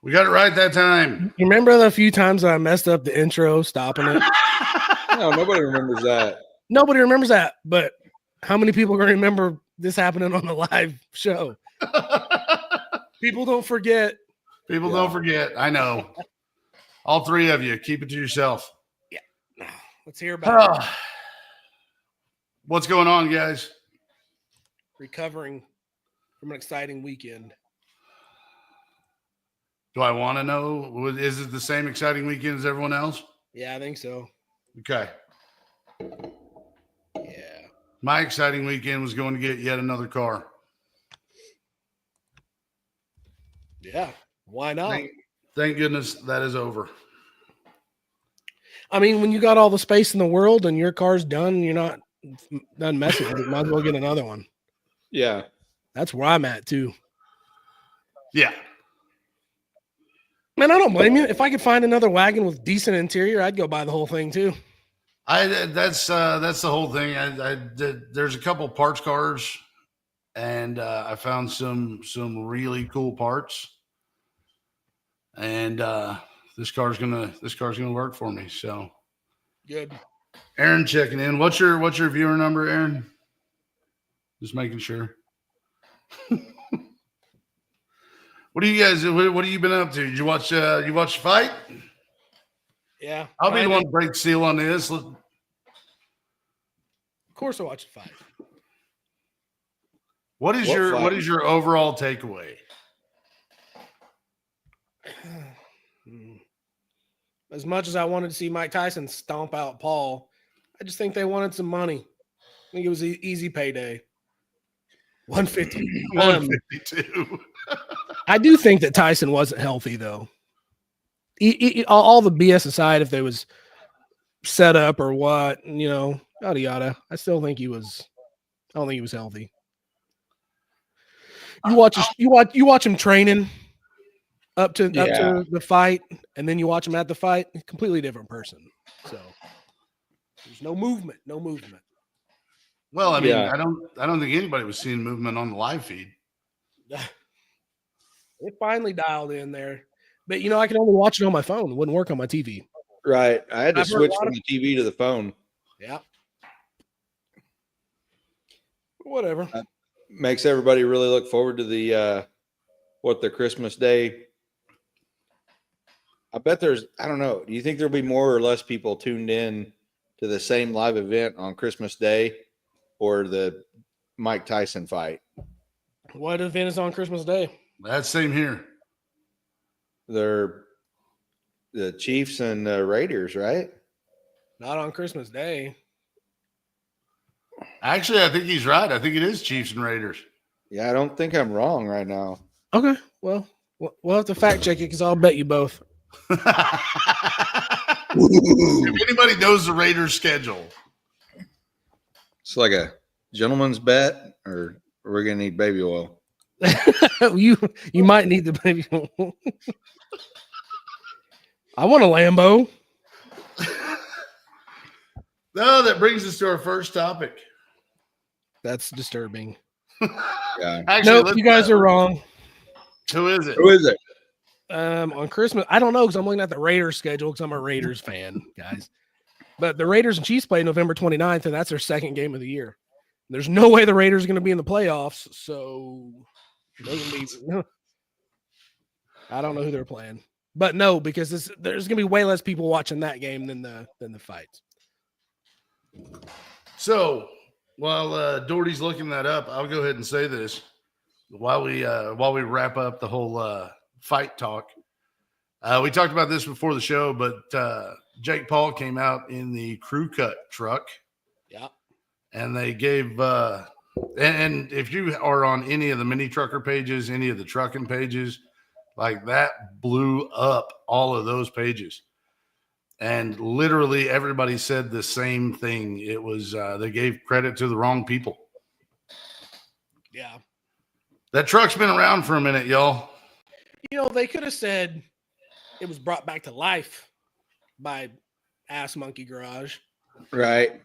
We got it right that time. You remember the few times that I messed up the intro, stopping it? No, nobody remembers that. Nobody remembers that, but how many people are going to remember this happening on the live show? People don't forget. People don't forget. I know. All three of you, keep it to yourself. Yeah. Let's hear about it. What's going on, guys? Recovering from an exciting weekend. Do I want to know? Is it the same exciting weekend as everyone else? Yeah, I think so. Okay. Yeah. My exciting weekend was going to get yet another car. Yeah. Why not? Thank goodness that is over. I mean, when you got all the space in the world and your car's done, you're not done messing with it. Might as well get another one. Yeah. That's where I'm at, too. Yeah. Man, I don't blame you. If I could find another wagon with decent interior, I'd go buy the whole thing, too. That's the whole thing. There's a couple parts cars, and I found some really cool parts, and this car's gonna work for me. So good. Aaron checking in. What's your viewer number, Aaron? Just making sure. What do you guys? What have you been up to? Did you watch the fight? Yeah, I'll be the one to break the seal on this. Of course, I watched the fight. What is your overall takeaway? As much as I wanted to see Mike Tyson stomp out Paul, I just think they wanted some money. I think it was an easy payday. 150. 152. I do think that Tyson wasn't healthy, though. All the BS aside, if there was set up or what, yada yada, I still think he was. I don't think he was healthy. You watch him training up to the fight, and then you watch him at the fight. Completely different person. So there's no movement. Well, I mean, I don't think anybody was seeing movement on the live feed. It finally dialed in there. But, I can only watch it on my phone. It wouldn't work on my TV. Right. I had to switch from the TV to the phone. Yeah. Whatever. Makes everybody really look forward to the Christmas Day. I bet I don't know. Do you think there'll be more or less people tuned in to the same live event on Christmas Day or the Mike Tyson fight? What event is on Christmas Day? That's same here. They're the Chiefs and the Raiders, right? Not on Christmas Day. Actually, I think he's right. I think it is Chiefs and Raiders. Yeah, I don't think I'm wrong right now. Okay, well, we'll have to fact check it because I'll bet you both. If anybody knows the Raiders schedule. It's like a gentleman's bet, or we're going to need baby oil. you might need the baby oil. I want a Lambo. No, that brings us to our first topic. That's disturbing. Yeah. Actually, nope, you guys are wrong. Who is it? On Christmas, I don't know because I'm looking at the Raiders schedule because I'm a Raiders fan, guys. But the Raiders and Chiefs play November 29th, and that's their second game of the year. There's no way the Raiders are going to be in the playoffs, so I don't know who they're playing. But no, because there's going to be way less people watching that game than the fights. So while Doherty's looking that up, I'll go ahead and say this while we wrap up the whole fight talk. We talked about this before the show, but Jake Paul came out in the crew cut truck. Yeah. And they gave and if you are on any of the mini trucker pages, any of the trucking pages, like that blew up all of those pages. And literally everybody said the same thing. It was they gave credit to the wrong people. Yeah. That truck's been around for a minute, y'all. They could have said it was brought back to life by Ass Monkey Garage. Right.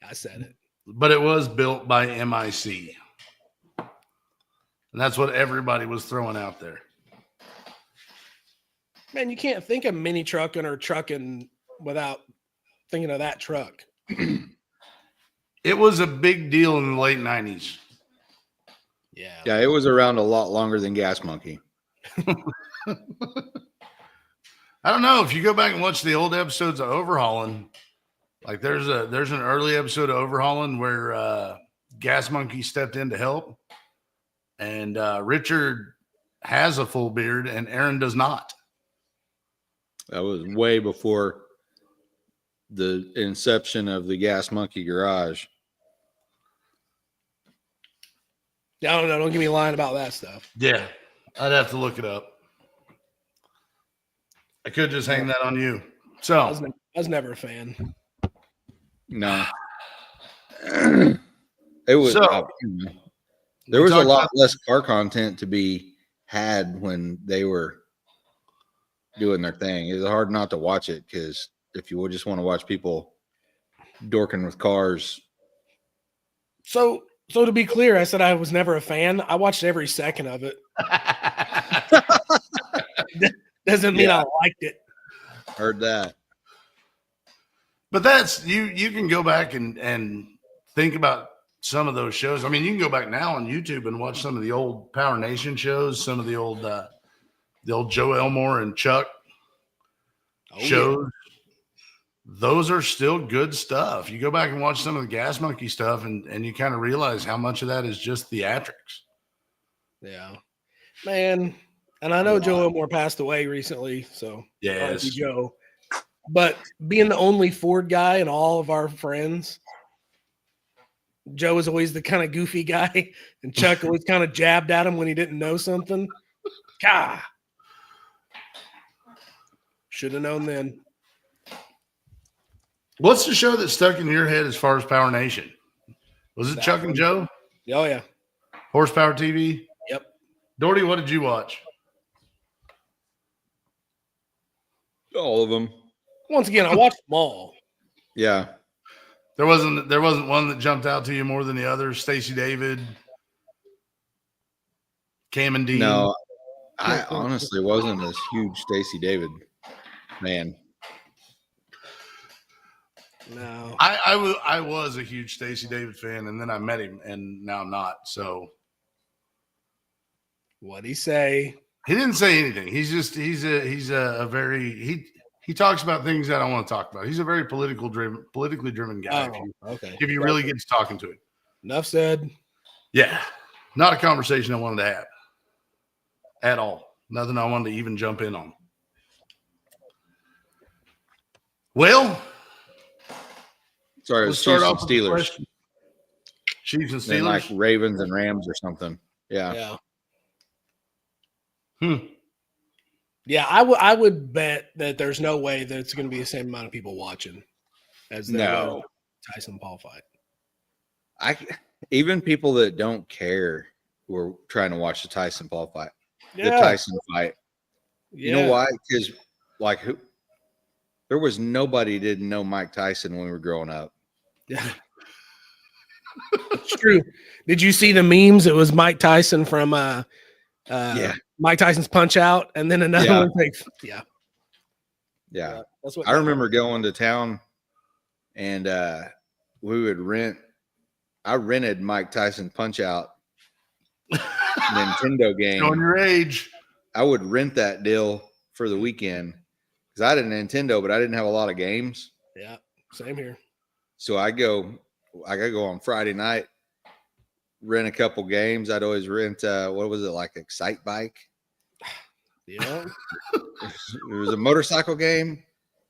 I said it. But it was built by MIC. And that's what everybody was throwing out there. Man, you can't think of mini trucking or trucking without thinking of that truck. It was a big deal in the late 90s. Yeah. Yeah, it was around a lot longer than Gas Monkey. I don't know if you go back and watch the old episodes of Overhauling. Like there's an early episode of Overhauling where Gas Monkey stepped in to help, and Richard has a full beard and Aaron does not. That was way before the inception of the Gas Monkey Garage. Yeah, I don't know. Don't get me lying about that stuff. Yeah, I'd have to look it up. I could just hang that on you. I So was never a fan. No. It was So, there was a talked lot about- less car content to be had when they were doing their thing. It was hard not to watch it because if you would just want to watch people dorking with cars. So to be clear, I said I was never a fan. I watched every second of it. Doesn't mean I liked it. Heard that. But that's you can go back and think about some of those shows. I mean, you can go back now on YouTube and watch some of the old Power Nation shows, some of the old Joe Elmore and Chuck shows. Those are still good stuff. You go back and watch some of the Gas Monkey stuff and you kind of realize how much of that is just theatrics. Yeah. Man. And I know Joe Elmore passed away recently, so Yes. R.I.P. Joe. But being the only Ford guy and all of our friends, Joe was always the kind of goofy guy, and Chuck always kind of jabbed at him when he didn't know something. Gah. Should have known then. What's the show that stuck in your head as far as Power Nation? Was it That Chuck and one. Joe? Oh, yeah. Horsepower TV? Yep. Doherty, what did you watch? All of them. Once again, I watched them all. Yeah. There wasn't one that jumped out to you more than the others. Stacey David, Cam and Dean. No, I honestly wasn't a huge Stacey David man. No. I was a huge Stacey David fan, and then I met him, and now I'm not. So What'd he say? he didn't say anything. He's a very he talks about things that I want to talk about. He's a very politically driven guy. Okay. If you really get to talking to him, Enough said. yeah, not a conversation I wanted to have at all. Nothing I wanted to even jump in on. Well, Sorry, it let's was start Chiefs and off with the Steelers. question. Chiefs and Then like Steelers. Ravens and Rams or something. Yeah. Yeah. Hmm. Yeah, I would bet that there's no way that it's going to be the same amount of people watching as there No. were Tyson Paul fight. Even people that don't care were trying to watch the Tyson Paul fight. The Yeah. Tyson fight. You know Yeah. why? Because there was nobody didn't know Mike Tyson when we were growing up. Yeah. It's true. Did you see the memes? It was Mike Tyson from Yeah. Mike Tyson's Punch Out, and then another Yeah. one like, yeah. Yeah. That's what I remember going to town and we would I rented Mike Tyson Punch Out Nintendo game. Showing your age. I would rent that deal for the weekend because I had a Nintendo, but I didn't have a lot of games. Yeah, same here. So I gotta go on Friday night, rent a couple games. I'd always rent what was it, like Excite Bike? Yeah. It was a motorcycle game,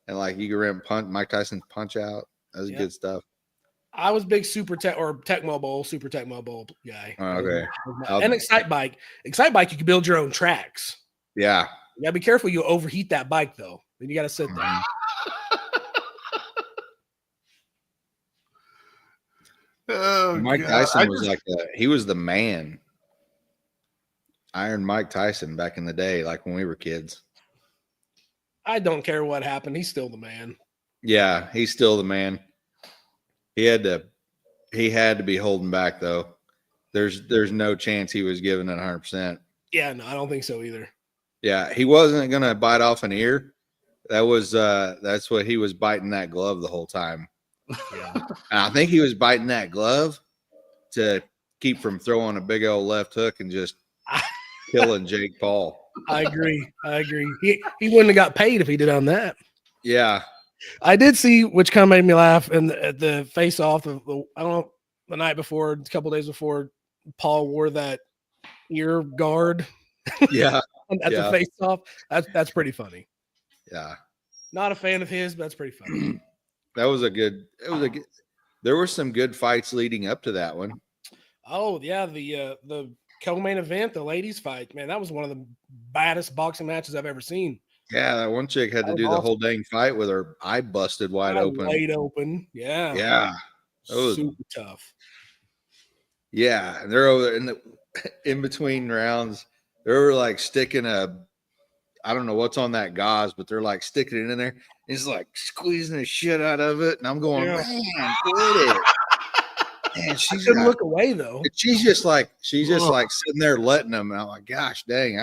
and like you could rent Mike Tyson's Punch Out. That was Yeah. good stuff. I was big Super Tecmo Bowl guy. Oh, okay. And Excite Bike. Excite Bike, you can build your own tracks. Yeah. You gotta be careful you overheat that bike though. Then you gotta sit there. Mhm. Oh, Mike God. Tyson was he was the man. Iron Mike Tyson back in the day, like when we were kids. I don't care what happened. He's still the man. Yeah, he's still the man. He had to be holding back though. There's no chance he was giving it 100%. Yeah, no, I don't think so either. Yeah, he wasn't gonna bite off an ear. That's what he was biting that glove the whole time. Yeah. And I think he was biting that glove to keep from throwing a big old left hook and just killing Jake Paul. I agree. He wouldn't have got paid if he did on that. Yeah. I did see, which kind of made me laugh, and at the face off of I don't know, the night before, a couple days before, Paul wore that ear guard Yeah. at the face off. That's pretty funny. Yeah. Not a fan of his, but that's pretty funny. There were some good fights leading up to that one. Oh yeah, the co-main event, the ladies fight, man, that was one of the baddest boxing matches I've ever seen. Yeah, that one chick had to do the whole dang fight with her eye busted wide open. Wide open. Yeah. Yeah. That was super tough. Yeah. And they're over there in between rounds. They were like sticking I don't know what's on that gauze, but they're like sticking it in there. It's like squeezing the shit out of it. And I'm going, man, quit it. And she couldn't look away though. She's just like sitting there letting them. And I'm like, gosh dang,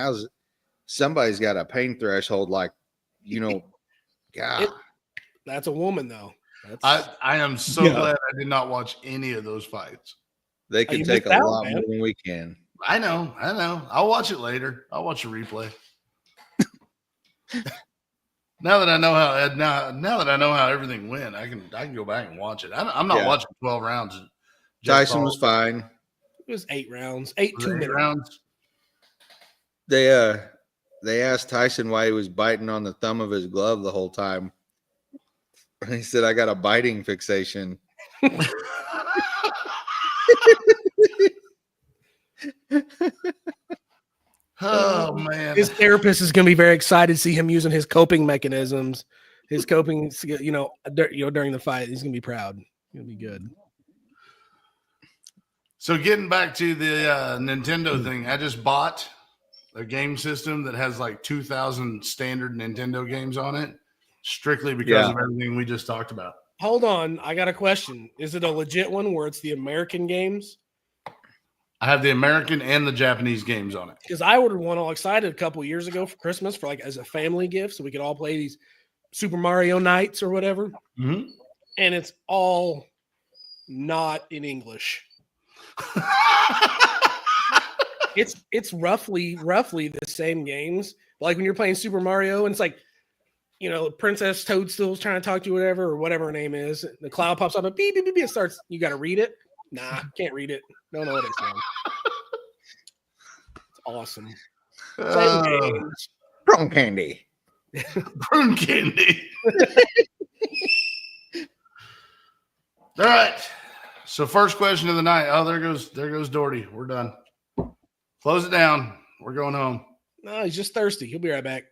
somebody's got a pain threshold, like, God. That's a woman though. I am so glad I did not watch any of those fights. They can take a lot more than we can. I know. I'll watch it later. I'll watch a replay. Now that I know how everything went, I can go back and watch it. I'm not watching 12 rounds. Tyson was fine. It was 8 rounds. 8 2-minute rounds. They asked Tyson why he was biting on the thumb of his glove the whole time. And he said, I got a biting fixation. Oh man. His therapist is going to be very excited to see him using his coping mechanisms, during the fight. He's going to be proud. It's going to be good. So getting back to the Nintendo thing, I just bought a game system that has like 2,000 standard Nintendo games on it, strictly because of everything we just talked about. Hold on. I got a question. Is it a legit one where it's the American games? I have the American and the Japanese games on it. Because I ordered one all excited a couple years ago for Christmas for as a family gift, so we could all play these Super Mario nights or whatever. Mm-hmm. And it's all not in English. It's roughly the same games. Like when you're playing Super Mario and it's like, Princess Toadstool's trying to talk to you, whatever her name is. The cloud pops up and beep, beep, beep, it starts. You got to read it. Nah, can't read it. Don't know what it's saying. It's awesome. Prune candy. Prune candy. All right. So first question of the night. Oh, there goes Doherty. We're done. Close it down. We're going home. No, he's just thirsty. He'll be right back.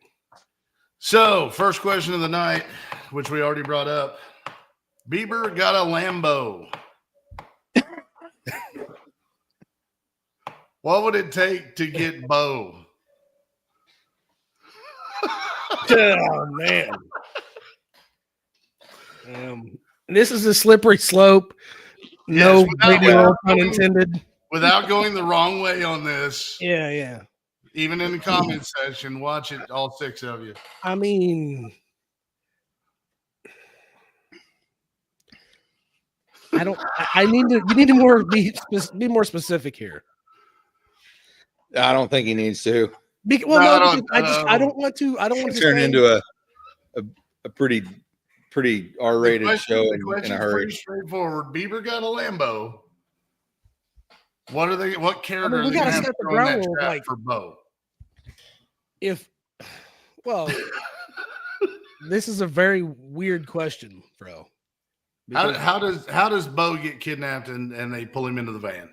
So first question of the night, which we already brought up. Bieber got a Lambo. What would it take to get Bo? Oh man. This is a slippery slope. No video pun intended. Without going the wrong way on this. Yeah. Even in the comment section, watch it, all 6 of you. I mean, you need to be more specific here. I don't think he needs to. I don't want to turn into a pretty R-rated show in a hurry. Pretty straightforward. Bieber got a Lambo. What character are they going to have to throw in that trap for Bo? This is a very weird question, bro. How does Bo get kidnapped and they pull him into the van?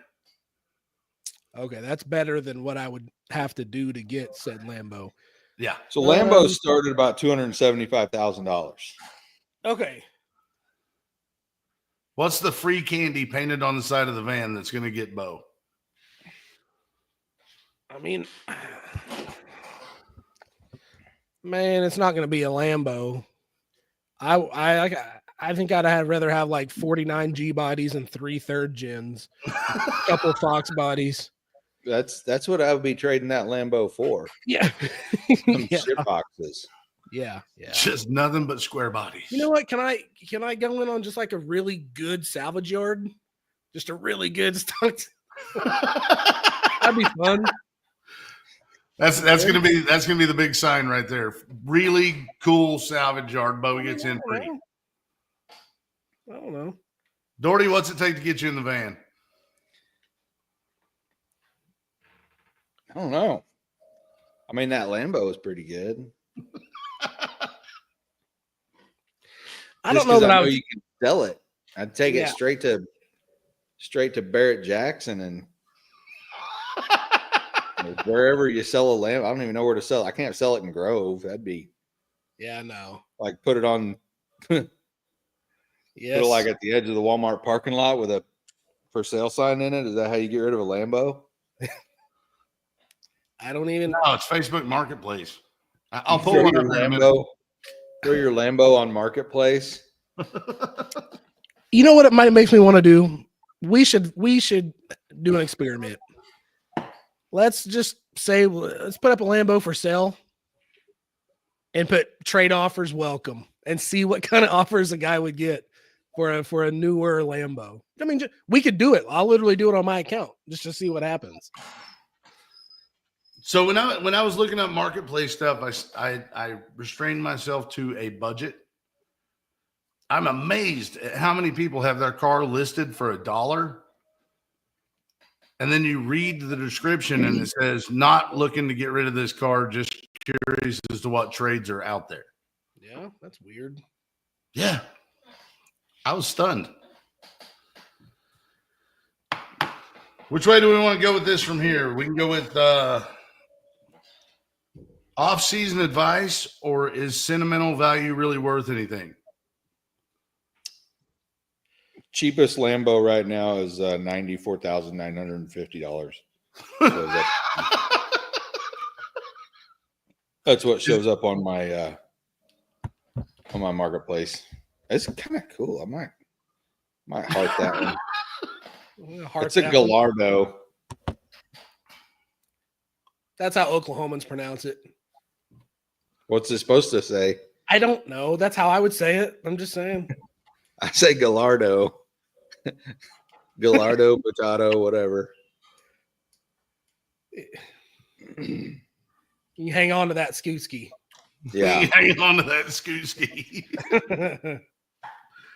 Okay, that's better than what I would have to do to get said Lambo. Yeah. So Lambo started about $275,000. Okay. What's the free candy painted on the side of the van that's going to get Bo? I mean, man, it's not going to be a Lambo. I I think I'd rather have like 49 G bodies and 3 third gens, a couple Fox bodies. That's what I would be trading that Lambo for. Yeah. Some Yeah. shit boxes. Yeah. Just nothing but square bodies. You know what? Can I go in on just like a really good salvage yard? Just a really good stock. That'd be fun. That's gonna be the big sign right there. Really cool salvage yard. Bo gets in free. I don't know. Doherty, what's it take to get you in the van? I don't know. I mean, that Lambo is pretty good. I don't know that I know was, you can sell it. I'd take Yeah. it straight to Barrett Jackson and wherever you sell a Lambo. I don't even know where to sell it. I can't sell it in Grove. That'd be Yeah, no. like put it on Yes. put it like at the edge of the Walmart parking lot with a for sale sign in it. Is that how you get rid of a Lambo? I don't even No, it's Facebook Marketplace. I'll You pull throw one your up in a minute. Lambo. Throw your Lambo on Marketplace. You know what it might makes me want to do? We should do an experiment. Let's just say let's put up a Lambo for sale and put trade offers welcome and see what kind of offers a guy would get for a newer Lambo. I mean, we could do it. I'll literally do it on my account just to see what happens. So when I was looking up marketplace stuff, I restrained myself to a budget. I'm amazed at how many people have their car listed for $1. And then you read the description and it says, not looking to get rid of this car, just curious as to what trades are out there. Yeah, that's weird. Yeah. I was stunned. Which way do we want to go with this from here? We can go with off-season advice, or is sentimental value really worth anything? Cheapest Lambo right now is $94,950. That's what shows up on my marketplace. It's kind of cool. I might heart that one. It's a Gallardo. That's how Oklahomans pronounce it. What's it supposed to say? I don't know. That's how I would say it. I'm just saying. I say Gallardo. Gallardo, potato, whatever. You hang on to that Skooski. Yeah. Hang on to that Skooski.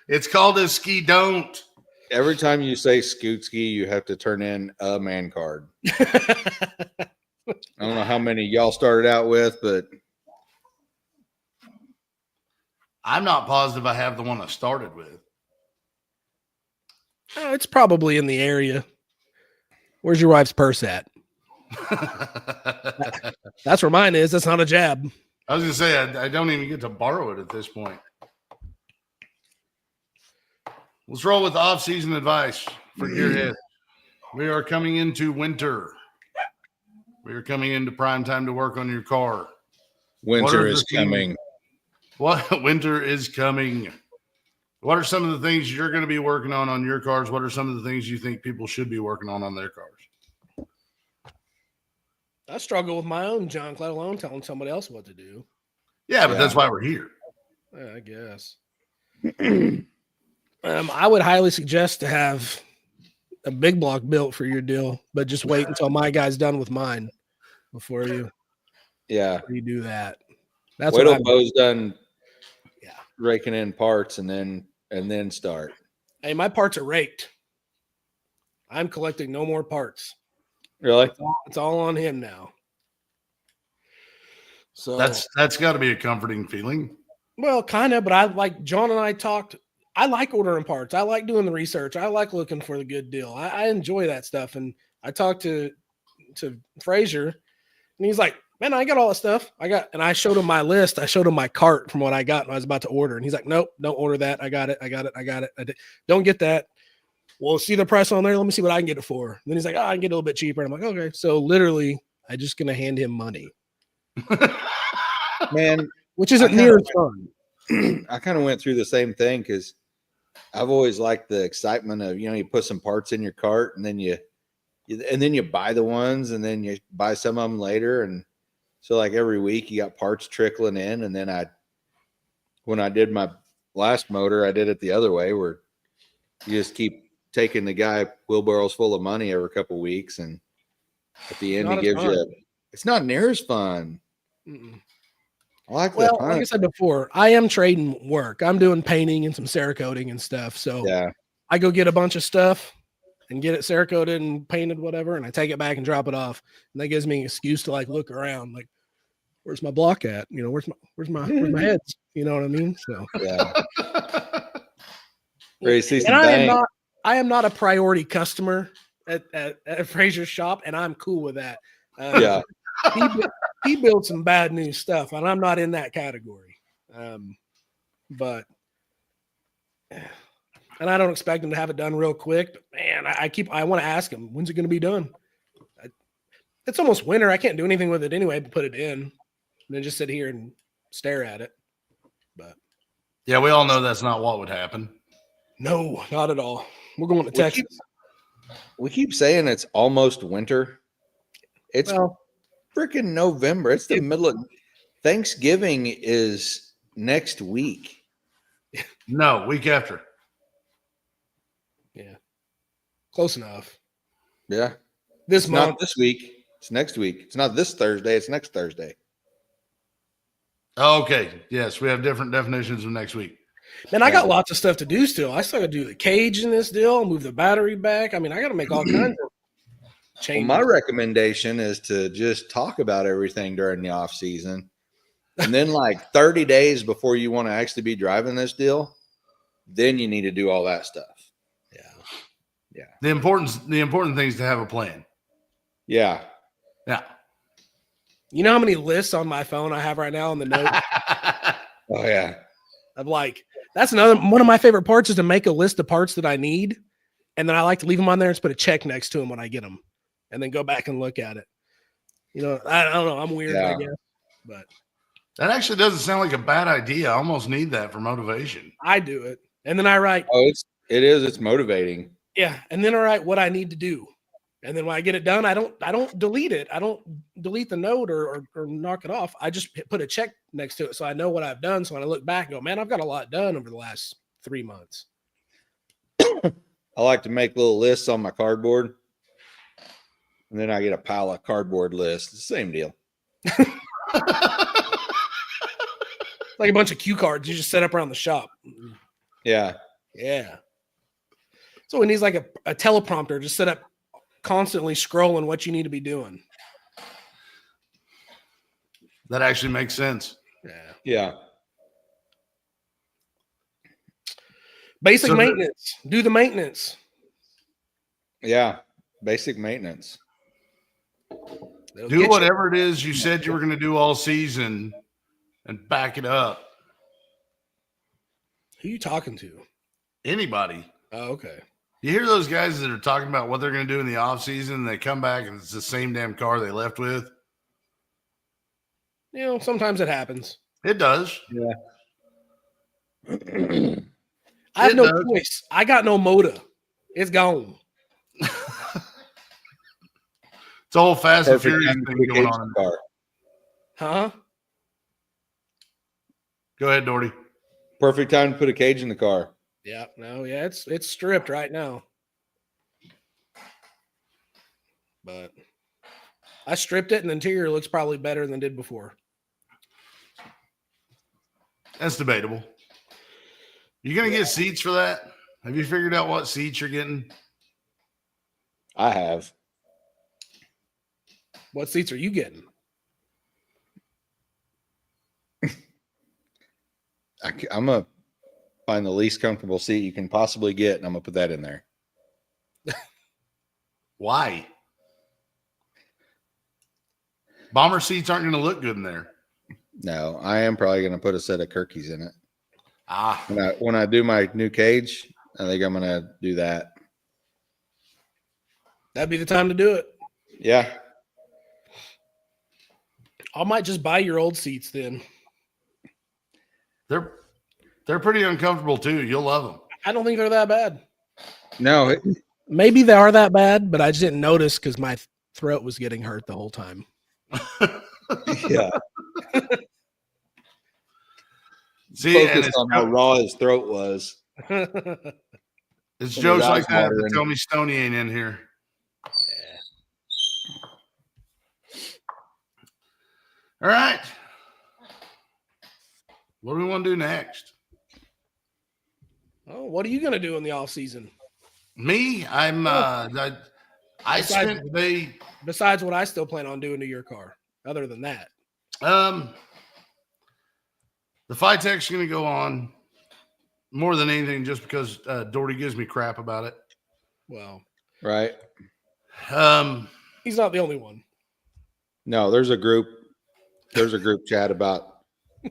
It's called a ski don't. Every time you say Skootski, you have to turn in a man card. I don't know how many y'all started out with, but I'm not positive I have the one I started with. Oh, it's probably in the area. Where's your wife's purse at? That's where mine is. That's not a jab. I was going to say, I don't even get to borrow it at this point. Let's roll with off-season advice for Gearhead. We are coming into winter. We are coming into prime time to work on your car. winter is coming. What winter is coming? What are some of the things you're going to be working on your cars? What are some of the things you think people should be working on their cars? I struggle with my own junk, let alone telling somebody else what to do. Yeah, but Yeah. that's why we're here. Yeah, I guess. I would highly suggest to have a big block built for your deal, but just wait until my guy's done with mine before you Yeah. do that. That's Wait what till Bo's done Yeah. raking in parts and then start. Hey, my parts are raked. I'm collecting no more parts. Really? It's all on him now. So That's got to be a comforting feeling. well, kind of, but I like John and I talked. I like ordering parts. I like doing the research. I like looking for the good deal. I enjoy that stuff. And I talked to Frazier, and he's like, "Man, I got all that stuff. And I showed him my list. I showed him my cart from what I got, and I was about to order. And he's like, "Nope, don't order that. I got it. Don't get that. Well, see the price on there. Let me see what I can get it for." And then he's like, "Oh, I can get it a little bit cheaper." And I'm like, "Okay." So literally, I'm just gonna hand him money, Man, which isn't I near kinda- as fun. I kind of went through the same thing because I've always liked the excitement of, you put some parts in your cart and then you buy the ones and then you buy some of them later. And so like every week you got parts trickling in. And then when I did my last motor, I did it the other way where you just keep taking the guy wheelbarrows full of money every couple of weeks. And at the end, Not he as gives fun. it's not near as fun. Mm-mm. I like the Well, like I hunt. said before, I am trading work. I'm doing painting and some Cerakoting and stuff. So Yeah. I go get a bunch of stuff and get it Cerakoted and painted, whatever, and I take it back and drop it off. And that gives me an excuse to like look around, like, where's my block at? Where's my heads? You know what I mean? So Yeah. Ready to see some and bang. I am not a priority customer at Fraser's shop, and I'm cool with that. Yeah. He built some bad news stuff, and I'm not in that category. But and I don't expect him to have it done real quick. But man, I want to ask him, when's it going to be done? It's almost winter. I can't do anything with it anyway, but put it in and then just sit here and stare at it. But Yeah, we all know that's not what would happen. no, not at all. We're going to Texas. We keep saying it's almost winter. It's Well, freaking November. It's the middle of Thanksgiving is next week. No, week after. yeah, close enough. Yeah. This It's month, not this week. It's next week. It's not this Thursday. It's next Thursday. Okay. Yes, we have different definitions of next week. man, I got lots of stuff to do still. I still got to do the cage in this deal, move the battery back. I mean, I got to make all kinds of Well, changes. my recommendation is to just talk about everything during the off season. And then like 30 days before you want to actually be driving this deal, then you need to do all that stuff. Yeah. The important thing is to have a plan. Yeah. Yeah. You know how many lists on my phone I have right now on the note? Oh yeah. Of like, that's one of my favorite parts is to make a list of parts that I need. And then I like to leave them on there and just put a check next to them when I get them and then go back and look at it. I don't know. I'm weird, I guess, but That actually doesn't sound like a bad idea. I almost need that for motivation. I do it. And then I write, Oh, it's motivating. yeah. And then I write what I need to do. And then when I get it done, I don't delete it. I don't delete the note or knock it off. I just put a check next to it so I know what I've done. So when I look back and go, man, I've got a lot done over the last 3 months. I like to make little lists on my cardboard. And then I get a pile of cardboard lists. It's the same deal. Like a bunch of cue cards you just set up around the shop. Yeah. Yeah. So it needs like a teleprompter just set up constantly scrolling what you need to be doing. That actually makes sense. Yeah. Yeah. Basic So maintenance. Do the maintenance. Yeah. Basic maintenance. It'll Do get you. whatever it is you said you were going to do all season and back it up. Who you talking to? Anybody. Oh, okay. You hear those guys that are talking about what they're going to do in the off season, and they come back and it's the same damn car they left with. Sometimes it happens. It does. Yeah. I have It no does. choice. I got no motor. It's gone. It's a whole Fast and Perfect Furious time to thing put a going cage on. in the car. Huh? Go ahead, Doherty. Perfect time to put a cage in the car. Yeah. No, yeah, it's stripped right now. But I stripped it and the interior looks probably better than it did before. That's debatable. You going to get seats for that? Have you figured out what seats you're getting? I have. What seats are you getting? I'm going to find the least comfortable seat you can possibly get, and I'm going to put that in there. Why? Bomber seats aren't going to look good in there. No, I am probably going to put a set of Kirkies in it. Ah, When I do my new cage, I think I'm going to do that. That'd be the time to do it. Yeah. I might just buy your old seats then. they're They're pretty uncomfortable too. You'll love them. I don't think they're that bad. No, Maybe they are that bad, but I just didn't notice because my throat was getting hurt the whole time. yeah. See, and Focused it's, on how raw his throat was. it's when jokes his like eyes that that watering. tell me Stoney ain't in here. All right. What do we want to do next? Oh, what are you gonna do in the off season Me, I'm I Besides- spent the day besides what I still plan on doing to your car? Other than that, the Phytech's gonna go on more than anything just because Doherty gives me crap about it. well, Right. he's not the only one. No, there's a group chat about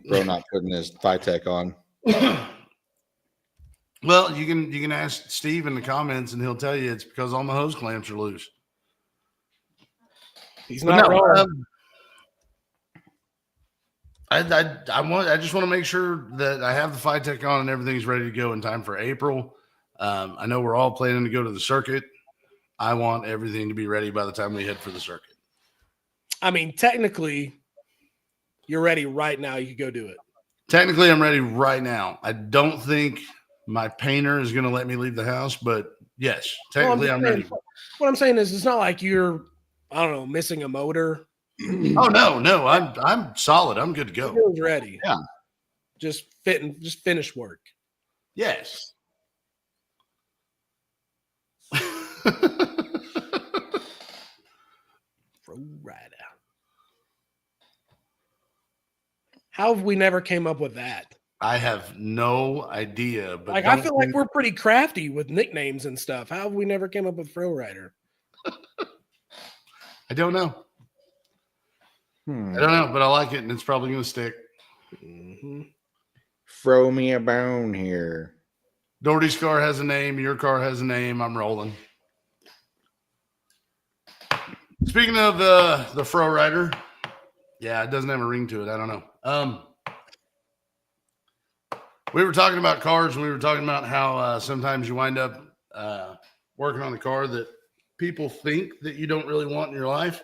bro not putting his Phytech on. Well, you can ask Steve in the comments and he'll tell you it's because all my hose clamps are loose. He's But not no, wrong. I just want to make sure that I have the Phytech on and everything's ready to go in time for April. I know we're all planning to go to the circuit. I want everything to be ready by the time we head for the circuit. I mean, technically, you're ready right now. You could go do it. Technically, I'm ready right now. I don't think my painter is going to let me leave the house, but yes, technically I'm ready. What I'm saying is, it's not like you're, I don't know, missing a motor. Oh no, I'm solid. I'm good to go. It's ready. Yeah. Just finish work. Yes. Rider. How have we never came up with that? I have no idea, but Like, I feel like we're pretty crafty with nicknames and stuff. How have we never came up with Fro Rider? I don't know. I don't know, but I like it, and it's probably going to stick. Mm-hmm. Throw me a bone here. Doherty's car has a name. Your car has a name. I'm rolling. Speaking of the Fro Rider, yeah, it doesn't have a ring to it. I don't know. We were talking about cars, and we were talking about how sometimes you wind up working on a car that people think that you don't really want in your life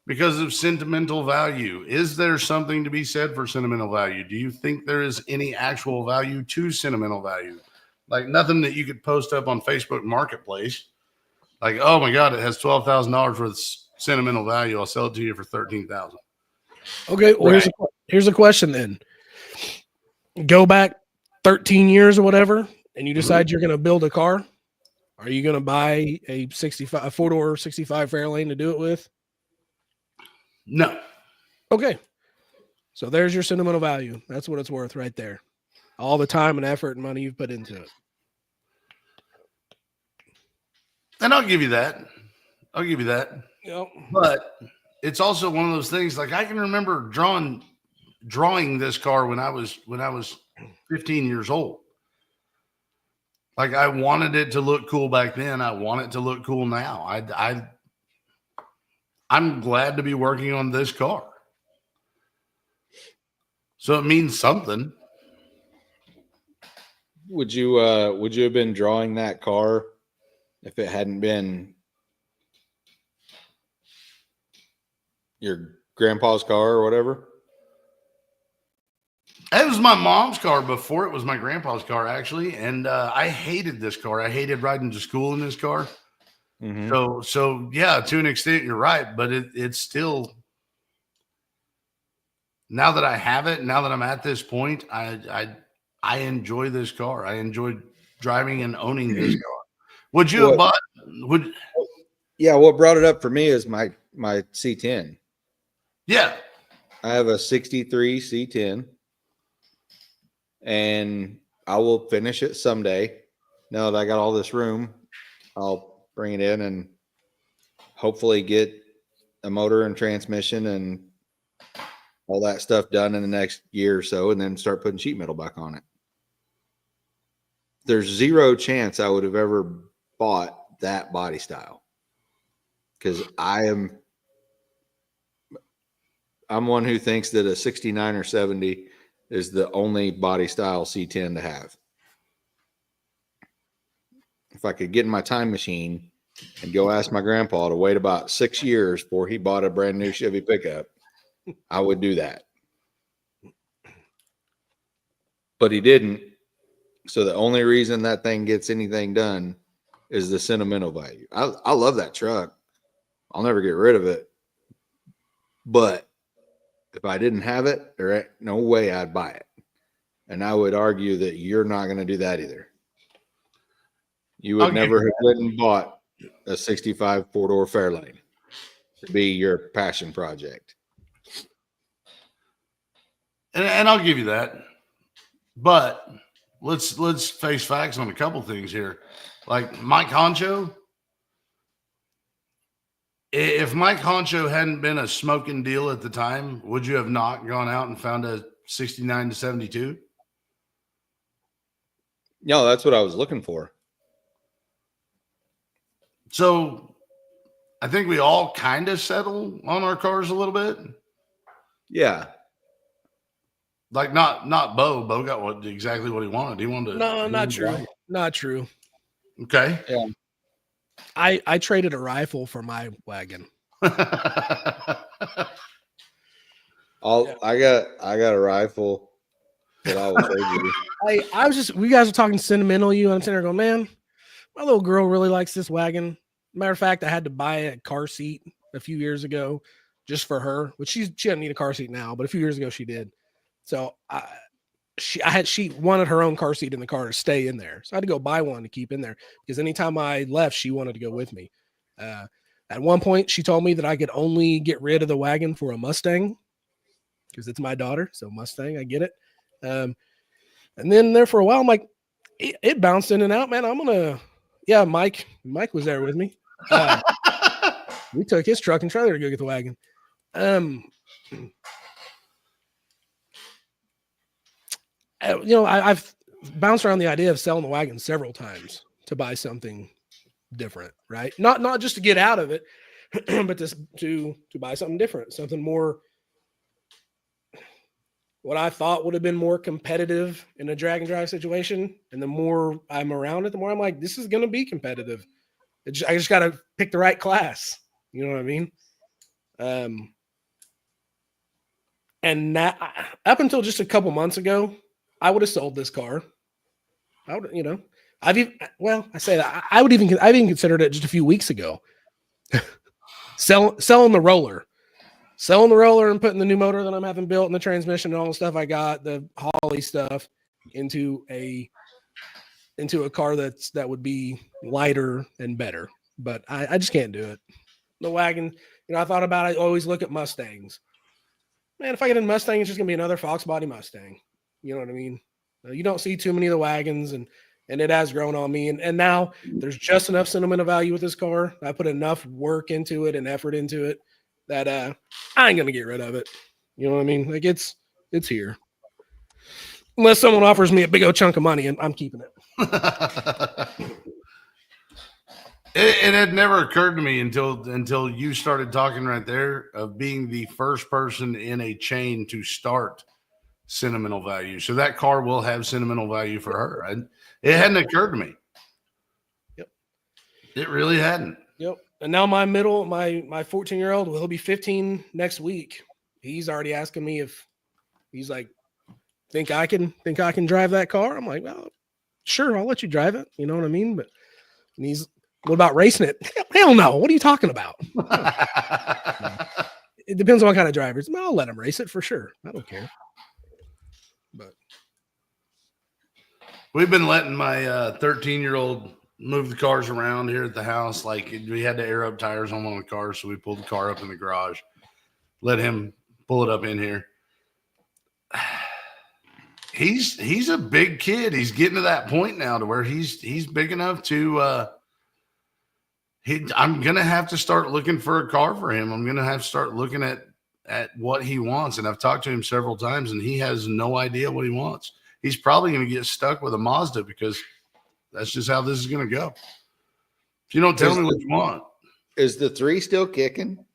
because of sentimental value. Is there something to be said for sentimental value? Do you think there is any actual value to sentimental value? Like nothing that you could post up on Facebook Marketplace. Like, oh my God, it has $12,000 worth of sentimental value. I'll sell it to you for $13,000. Okay, well, Right. here's a question then. Go back 13 years or whatever, and you decide you're going to build a car. Are you going to buy a 4-door 65 Fairlane to do it with? No. Okay. So there's your sentimental value. That's what it's worth right there. All the time and effort and money you've put into it. And I'll give you that. I'll give you that. Yep. But it's also one of those things. Like I can remember drawing this car when I was 15 years old. Like I wanted it to look cool back then. I want it to look cool now. I'm glad to be working on this car. So it means something. Would you have been drawing that car if it hadn't been your grandpa's car or whatever? It was my mom's car before it was my grandpa's car, actually. And I hated this car. I hated riding to school in this car. Mm-hmm. So yeah, to an extent, you're right. But it's still, now that I have it, now that I'm at this point, I enjoy this car. I enjoy driving and owning this car. Would you have bought? Yeah, what brought it up for me is my C10. Yeah. I have a 63 C10 and I will finish it someday. Now that I got all this room, I'll bring it in and hopefully get a motor and transmission and all that stuff done in the next year or so, and then start putting sheet metal back on it. There's zero chance I would have ever bought that body style because I'm one who thinks that a 69 or 70 is the only body style C10 to have. If I could get in my time machine and go ask my grandpa to wait about 6 years before he bought a brand new Chevy pickup, I would do that. But he didn't. So the only reason that thing gets anything done is the sentimental value. I love that truck. I'll never get rid of it. But if I didn't have it, there ain't no way I'd buy it. And I would argue that you're not going to do that either. You would never have went and bought a 65 four-door Fairlane to be your passion project. And I'll give you that. But let's face facts on a couple things here. Like Mike Honcho, if Mike Honcho hadn't been a smoking deal at the time, would you have not gone out and found a 69 to 72? No, that's what I was looking for. So I think we all kind of settle on our cars a little bit. Yeah. Like not Bo. Bo got exactly what he wanted. He wanted to. No, not true. Not true. Okay. Yeah. I traded a rifle for my wagon. I got a rifle that I will trade you. I was just, we guys were talking sentimental. I'm sitting there going, man, my little girl really likes this wagon. Matter of fact, I had to buy a car seat a few years ago just for her, which she doesn't need a car seat now, but a few years ago she did. So she wanted her own car seat in the car to stay in there. So I had to go buy one to keep in there because anytime I left, she wanted to go with me. At one point, she told me that I could only get rid of the wagon for a Mustang because it's my daughter. So Mustang, I get it. And then there for a while, I'm like, it bounced in and out, man. Yeah, Mike was there with me. We took his truck and trailer to go get the wagon. I've bounced around the idea of selling the wagon several times to buy something different, right? Not just to get out of it, but to buy something different, something more, what I thought would have been more competitive in a drag and drive situation. And the more I'm around it, the more I'm like, this is going to be competitive. I just got to pick the right class. You know what I mean? And that, up until just a couple months ago, I would have sold this car. I would, I've even considered it just a few weeks ago. selling the roller and putting the new motor that I'm having built and the transmission and all the stuff I got, the Holley stuff, into a car that would be lighter and better. But I just can't do it. The wagon, I thought about it. I always look at Mustangs. Man, if I get a Mustang, it's just gonna be another Fox body Mustang. You know what I mean? You don't see too many of the wagons, and it has grown on me. And now there's just enough sentimental value with this car. I put enough work into it and effort into it that I ain't gonna get rid of it. You know what I mean? Like it's here. Unless someone offers me a big old chunk of money, and I'm keeping it. It had never occurred to me until you started talking right there of being the first person in a chain to start sentimental value. So that car will have sentimental value for her. It hadn't occurred to me. Yep. It really hadn't. Yep. And now my 14-year-old, he'll be 15 next week. He's already asking me if he's like, think I can drive that car? I'm like, well, sure, I'll let you drive it. You know what I mean? But what about racing it? Hell no. What are you talking about? It depends on what kind of drivers. I'll let him race it for sure. I don't care. But we've been letting my 13-year-old move the cars around here at the house. Like we had to air up tires on one of the cars, so we pulled the car up in the garage. Let him pull it up in here. He's a big kid. He's getting to that point now to where he's big enough to I'm gonna have to start looking for a car for him. I'm gonna have to start looking at what he wants. And I've talked to him several times, and he has no idea what he wants. He's probably gonna get stuck with a Mazda because that's just how this is gonna go. If you don't tell me what you want. Is the 3 still kicking?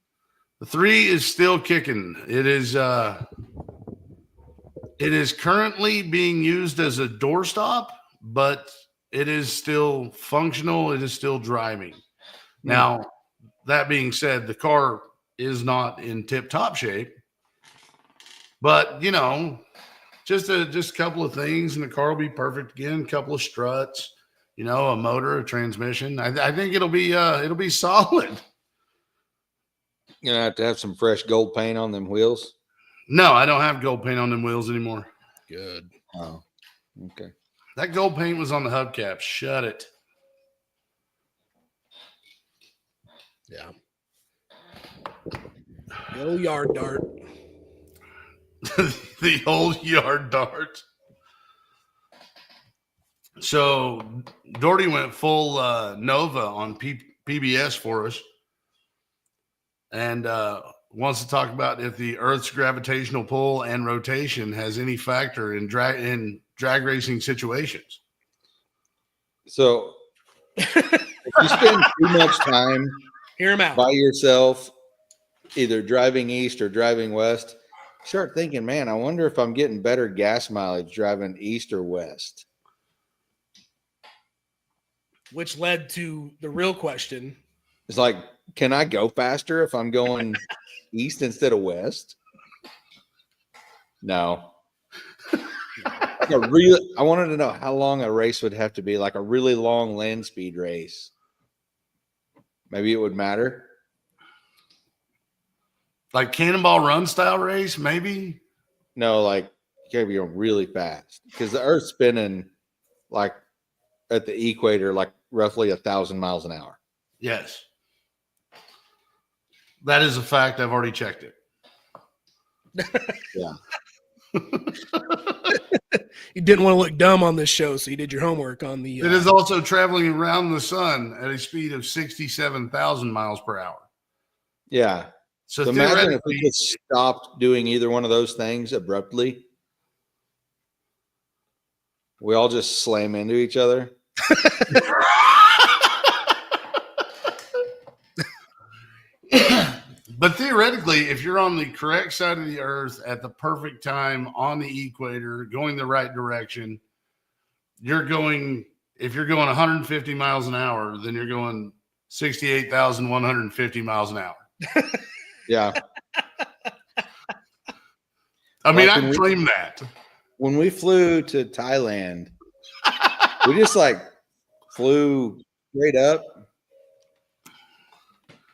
The 3 is still kicking. It is It is currently being used as a doorstop, but it is still functional. It is still driving. Now, that being said, the car is not in tip-top shape, but just a couple of things, and the car will be perfect again. A couple of struts, a motor, a transmission. I think it'll be solid. You're gonna have to have some fresh gold paint on them wheels. No, I don't have gold paint on them wheels anymore. Good. Oh, okay. That gold paint was on the hubcap. Shut it. Yeah. The old yard dart. The old yard dart. So Doherty went full Nova on PBS for us, and wants to talk about if the Earth's gravitational pull and rotation has any factor in drag racing situations. So if you spend too much time Hear him out. by yourself, either driving east or driving west, start thinking, man, I wonder if I'm getting better gas mileage driving east or west. Which led to the real question. It's like, can I go faster if I'm going east instead of west? No. I wanted to know how long a race would have to be, like a really long land speed race. Maybe it would matter. Like Cannonball Run style race, maybe? No, like you gotta be going really fast because the Earth's spinning like at the equator, like roughly 1,000 miles an hour. Yes. That is a fact. I've already checked it. Yeah. You didn't want to look dumb on this show, so you did your homework on the. It is also traveling around the sun at a speed of 67,000 miles per hour. Yeah. So So imagine if theoretically, we just stopped doing either one of those things abruptly. We all just slam into each other. but theoretically, if you're on the correct side of the earth at the perfect time on the equator, going the right direction, if you're going 150 miles an hour, then you're going 68,150 miles an hour. Yeah. I mean, Like I when we- claim that. When we flew to Thailand, we just like flew straight up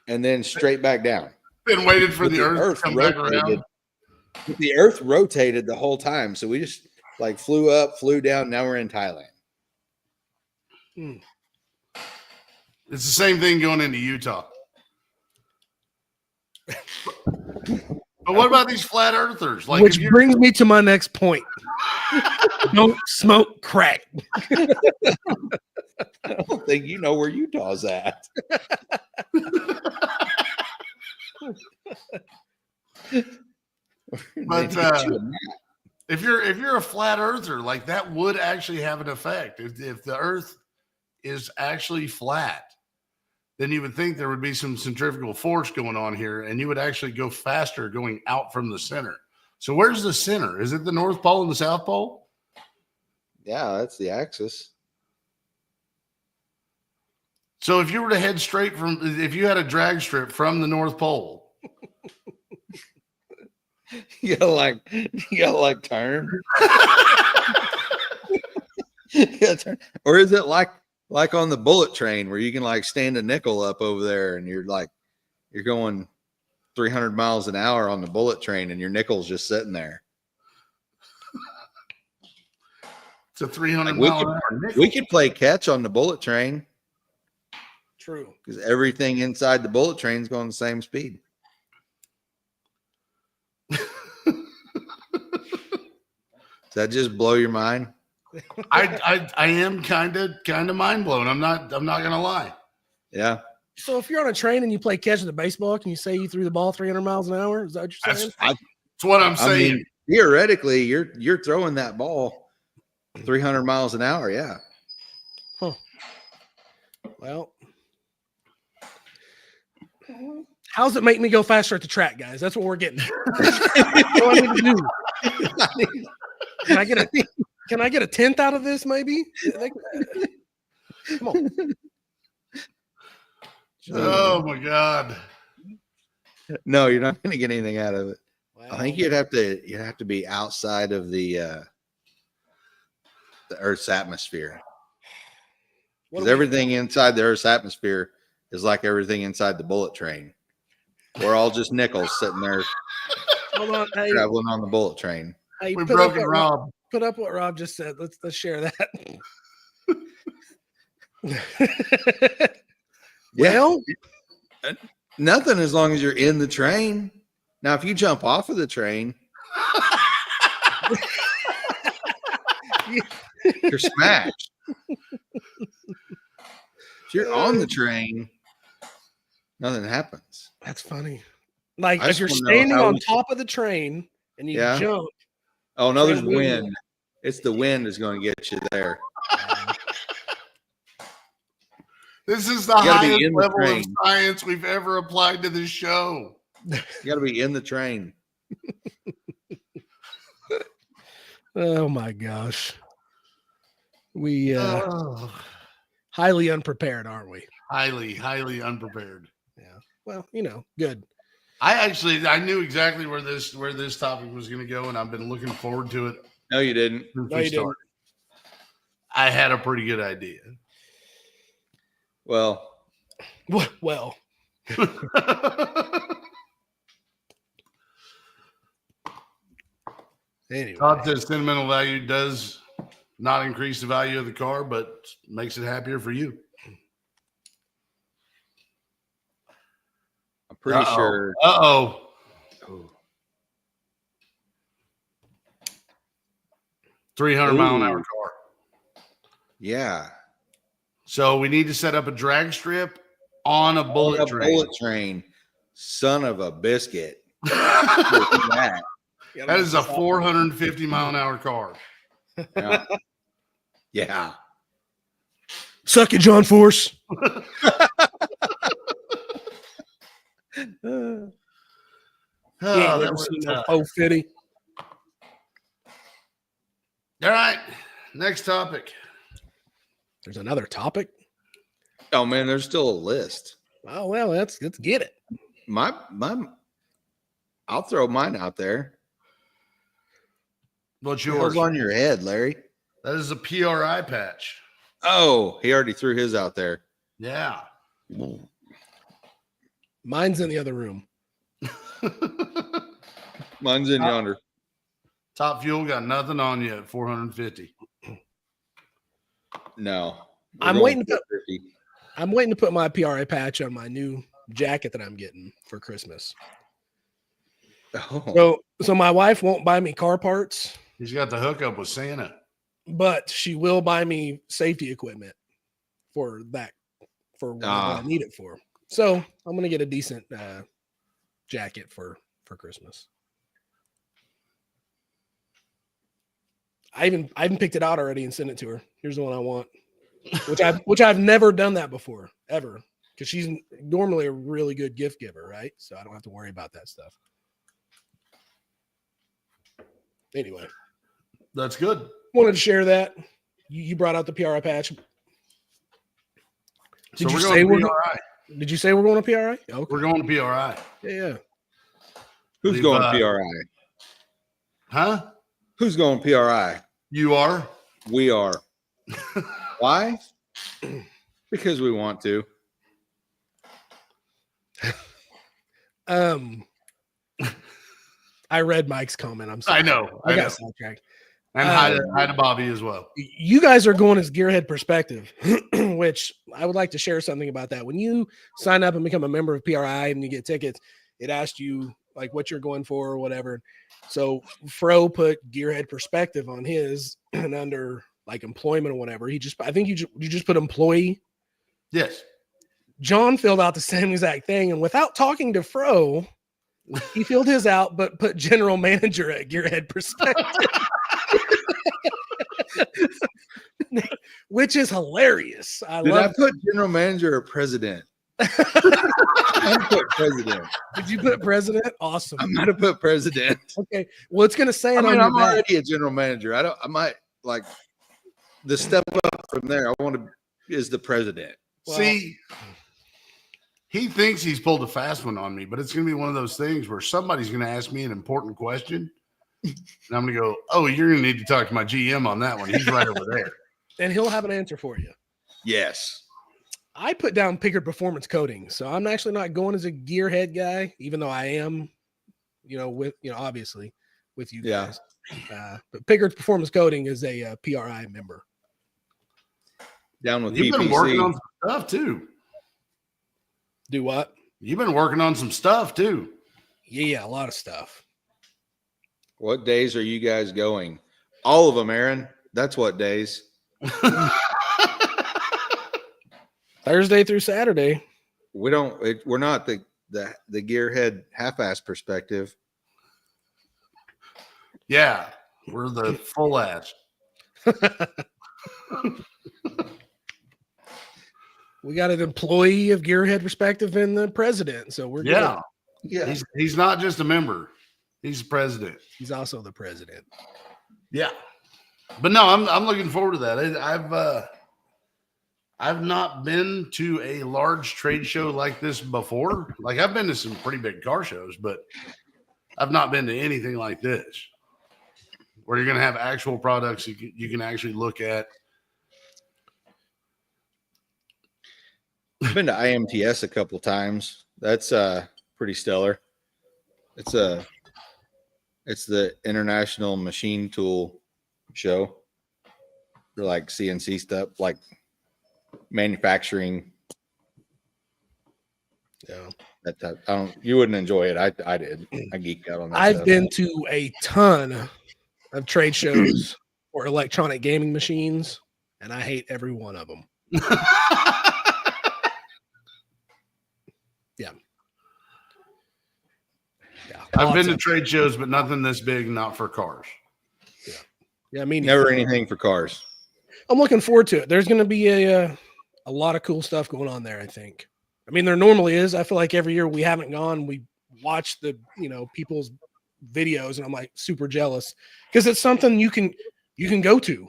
and then straight back down. Been waited for But the earth to come back rotated. around. But the earth rotated the whole time. So we just like flew up, flew down. Now we're in Thailand. It's the same thing going into Utah. But what about these flat earthers? Like, which if you- brings me to my next point. Don't smoke crack. I don't think you know where Utah's at. But if you're a flat earther, like that would actually have an effect. If the earth is actually flat, then you would think there would be some centrifugal force going on here, and you would actually go faster going out from the center. So where's the center? Is it the North Pole and the South Pole? Yeah, that's the axis. So if you were to head straight if you had a drag strip from the North Pole, You gotta like turn. You gotta turn. Or is it like on the bullet train where you can like stand a nickel up over there and you're going 300 miles an hour on the bullet train and your nickel's just sitting there. it's a 300 We mile could- an hour nickel. We could play catch on the bullet train True. because everything inside the bullet train is going the same speed. Does that just blow your mind? I am kind of mind blown. I'm not gonna lie. Yeah. So if you're on a train and you play catch with a baseball, can you say you threw the ball 300 miles an hour? Is that what you're saying? That's what I'm I saying. mean, theoretically, you're throwing that ball 300 miles an hour. Yeah. Well, how does it make me go faster at the track, guys? That's what we're getting. What do I need to do? Can I get a tenth out of this? Maybe. Come on. Oh my God. No, you're not going to get anything out of it. I think Well, you'd have to be outside of the Earth's atmosphere. what Because do we- everything inside the Earth's atmosphere is like everything inside the bullet train. We're all just nickels sitting there Hold on. Hey, traveling on the bullet train. hey, We've put up broken what Rob. Put up what Rob just said. Let's share that. Yeah, Well, nothing as long as you're in the train. Now, if you jump off of the train, you're smashed. If you're on the train, nothing happens. that's funny. Like I if just you're wanna know standing how on we- top of the train and you Yeah. jump, Oh no, there's Train wind. wind. It's the wind is going to get you there. This is the You gotta be highest in the level of train. science we've ever applied to this show. You got to be in the train. oh my gosh. We Oh, highly unprepared, aren't we? highly unprepared. Yeah. Well, good. I knew exactly where this topic was going to go, and I've been looking forward to it No, you didn't. since No, we you didn't. started. I had a pretty good idea. Well, Well, anyway. Todd says sentimental value does not increase the value of the car, but makes it happier for you. I'm pretty sure. Uh-oh. 300-mile-an-hour Ooh. car. Yeah. So we need to set up a drag strip on a bullet On a train. bullet train. Son of a biscuit. That that. is a 450-mile-an-hour car. Yeah. Yeah. Suck it, John Force. Oh, Yeah, that was tough. 450. All right. Next topic. There's another topic. Oh man, there's still a list. Oh well, let's get it. My I'll throw mine out there. What's Yours yours? on your head, Larry. That is a PRI patch. Oh, he already threw his out there. Yeah. Mine's in the other room. Mine's in yonder. Top Fuel got nothing on you at 450. No. We're I'm going waiting to put- 450. I'm waiting to put my PRA patch on my new jacket that I'm getting for Christmas. Oh, So my wife won't buy me car parts, He's got the hookup with Santa. but she will buy me safety equipment for whatever I need it for. So I'm gonna get a decent jacket for Christmas. I even picked it out already and sent it to her. Here's the one I want, which I've never done that before ever, because she's normally a really good gift giver, right? So I don't have to worry about that stuff. Anyway, That's good. wanted to share that. You brought out the PRI patch. So Did you we're say going we're to PRI. Did you say we're going to PRI? Okay. We're going to PRI. Yeah. who's We've, going PRI? Huh? Who's going PRI? You are? We are. Why? Because we want to. I read Mike's comment. I'm sorry. I know. I I know. got sidetracked. And hi to Bobby as well. You guys are going as Gearhead Perspective, which I would like to share something about that. When you sign up and become a member of PRI and you get tickets, it asks you like what you're going for or whatever. So Fro put Gearhead Perspective on his, and under like employment or whatever, I think you just put employee. Yes. John filled out the same exact thing, and without talking to Fro, he filled his out but put general manager at Gearhead Perspective. Which is hilarious. I Did love I put general manager or president? I'm gonna put president. Did you put president? Awesome. I'm gonna put president. Okay. Well, it's gonna say it I mean, on I'm your back. already a general manager. I might like the step up from there. I want to is the president. Well- See, he thinks he's pulled a fast one on me, but it's going to be one of those things where somebody's going to ask me an important question. And I'm going to go, oh, you're going to need to talk to my GM on that one. He's right over there. And he'll have an answer for you. Yes. I put down Pickard Performance Coating, so I'm actually not going as a gearhead guy, even though I am, obviously with you Yeah. guys. But Pickard Performance Coating is a PRI member. Down with You've been working PPC. on some stuff too. Do what? You've been working on some stuff too. Yeah, a lot of stuff. What days are you guys going? All of them, Aaron. That's what days. Thursday through Saturday. We're not the gearhead half-ass perspective. Yeah, we're the full ass. We got an employee of Gearhead Perspective and the president, so we're Yeah, good. Yeah. he's not just a member; he's the president. He's also the president. Yeah, but no, I'm looking forward to that. I've not been to a large trade show like this before. Like I've been to some pretty big car shows, but I've not been to anything like this, where you're going to have actual products you can actually look at. I've been to IMTS a couple times. That's pretty stellar. It's the International Machine Tool Show. For like CNC stuff, like manufacturing. Yeah. That type. You wouldn't enjoy it. I did. I geeked out on that. I've stuff. been to a ton of trade shows for electronic gaming machines, and I hate every one of them. Yeah. I've been lots to of- trade shows, but nothing this big, not for cars. Yeah, I mean, Never anything for cars. I'm looking forward to it. There's going to be a lot of cool stuff going on there, I think. I mean, there normally is. I feel like every year we haven't gone, we watch the, people's videos, and I'm like super jealous because it's something you can go to.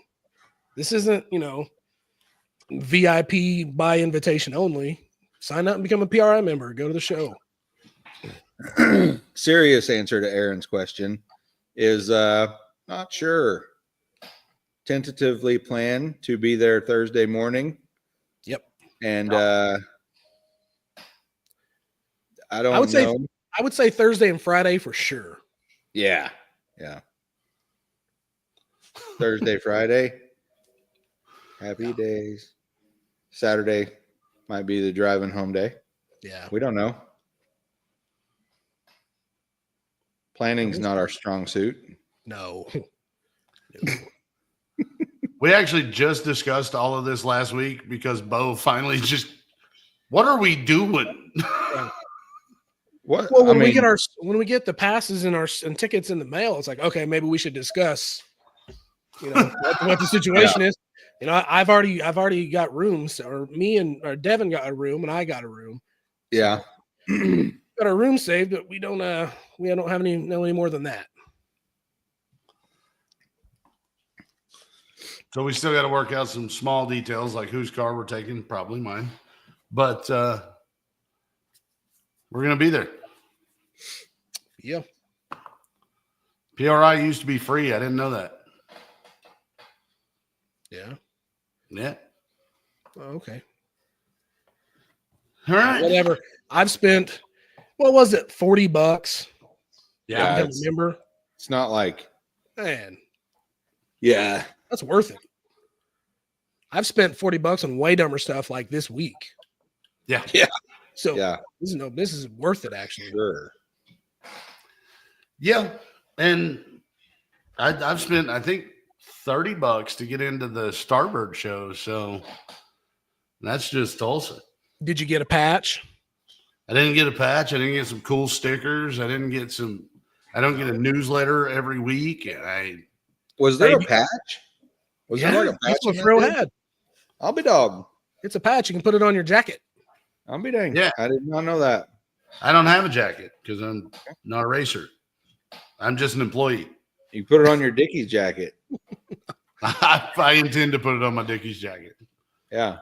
This isn't, VIP by invitation only. Sign up and become a PRI member. Go to the show. Serious answer to Aaron's question is not sure. Tentatively plan to be there Thursday morning. Yep. And I don't would say- know. I would say Thursday and Friday for sure. Yeah. Yeah. Thursday, Friday. Happy days. Saturday might be the driving home day. Yeah. We don't know. Planning's not our strong suit. No. We actually just discussed all of this last week because Bo finally what are we doing? What? Well, when we get the passes and tickets in the mail, it's like, okay, maybe we should discuss, what the situation is. I've already got rooms, or Devin got a room, and I got a room. Yeah. Got our room saved, but we don't have any more than that. So we still got to work out some small details, like whose car we're taking, probably mine. But we're going to be there. Yeah. PRI used to be free. I didn't know that. Yeah. Yeah. Oh, okay. All right. Whatever. I've spent, what was it, $40? Yeah, I remember. It's not like, Man, yeah. that's worth it. I've spent $40 on way dumber stuff like this week. Yeah. Yeah. So Yeah. this is worth it actually. Sure. Yeah. And I've spent, I think, $30 to get into the Starbird show. So that's just Tulsa. Did you get a patch? I didn't get a patch. I didn't get some cool stickers. I don't get a newsletter every week. And Was there a Hey, patch? Was Yeah, there like a patch? that's what in that Frill thing? had. I'll be dog. It's a patch. You can put it on your jacket. I'll be dang. Yeah. I did not know that. I don't have a jacket because I'm not a racer. I'm just an employee. You put it on your Dickies jacket. I intend to put it on my Dickies jacket. Yeah.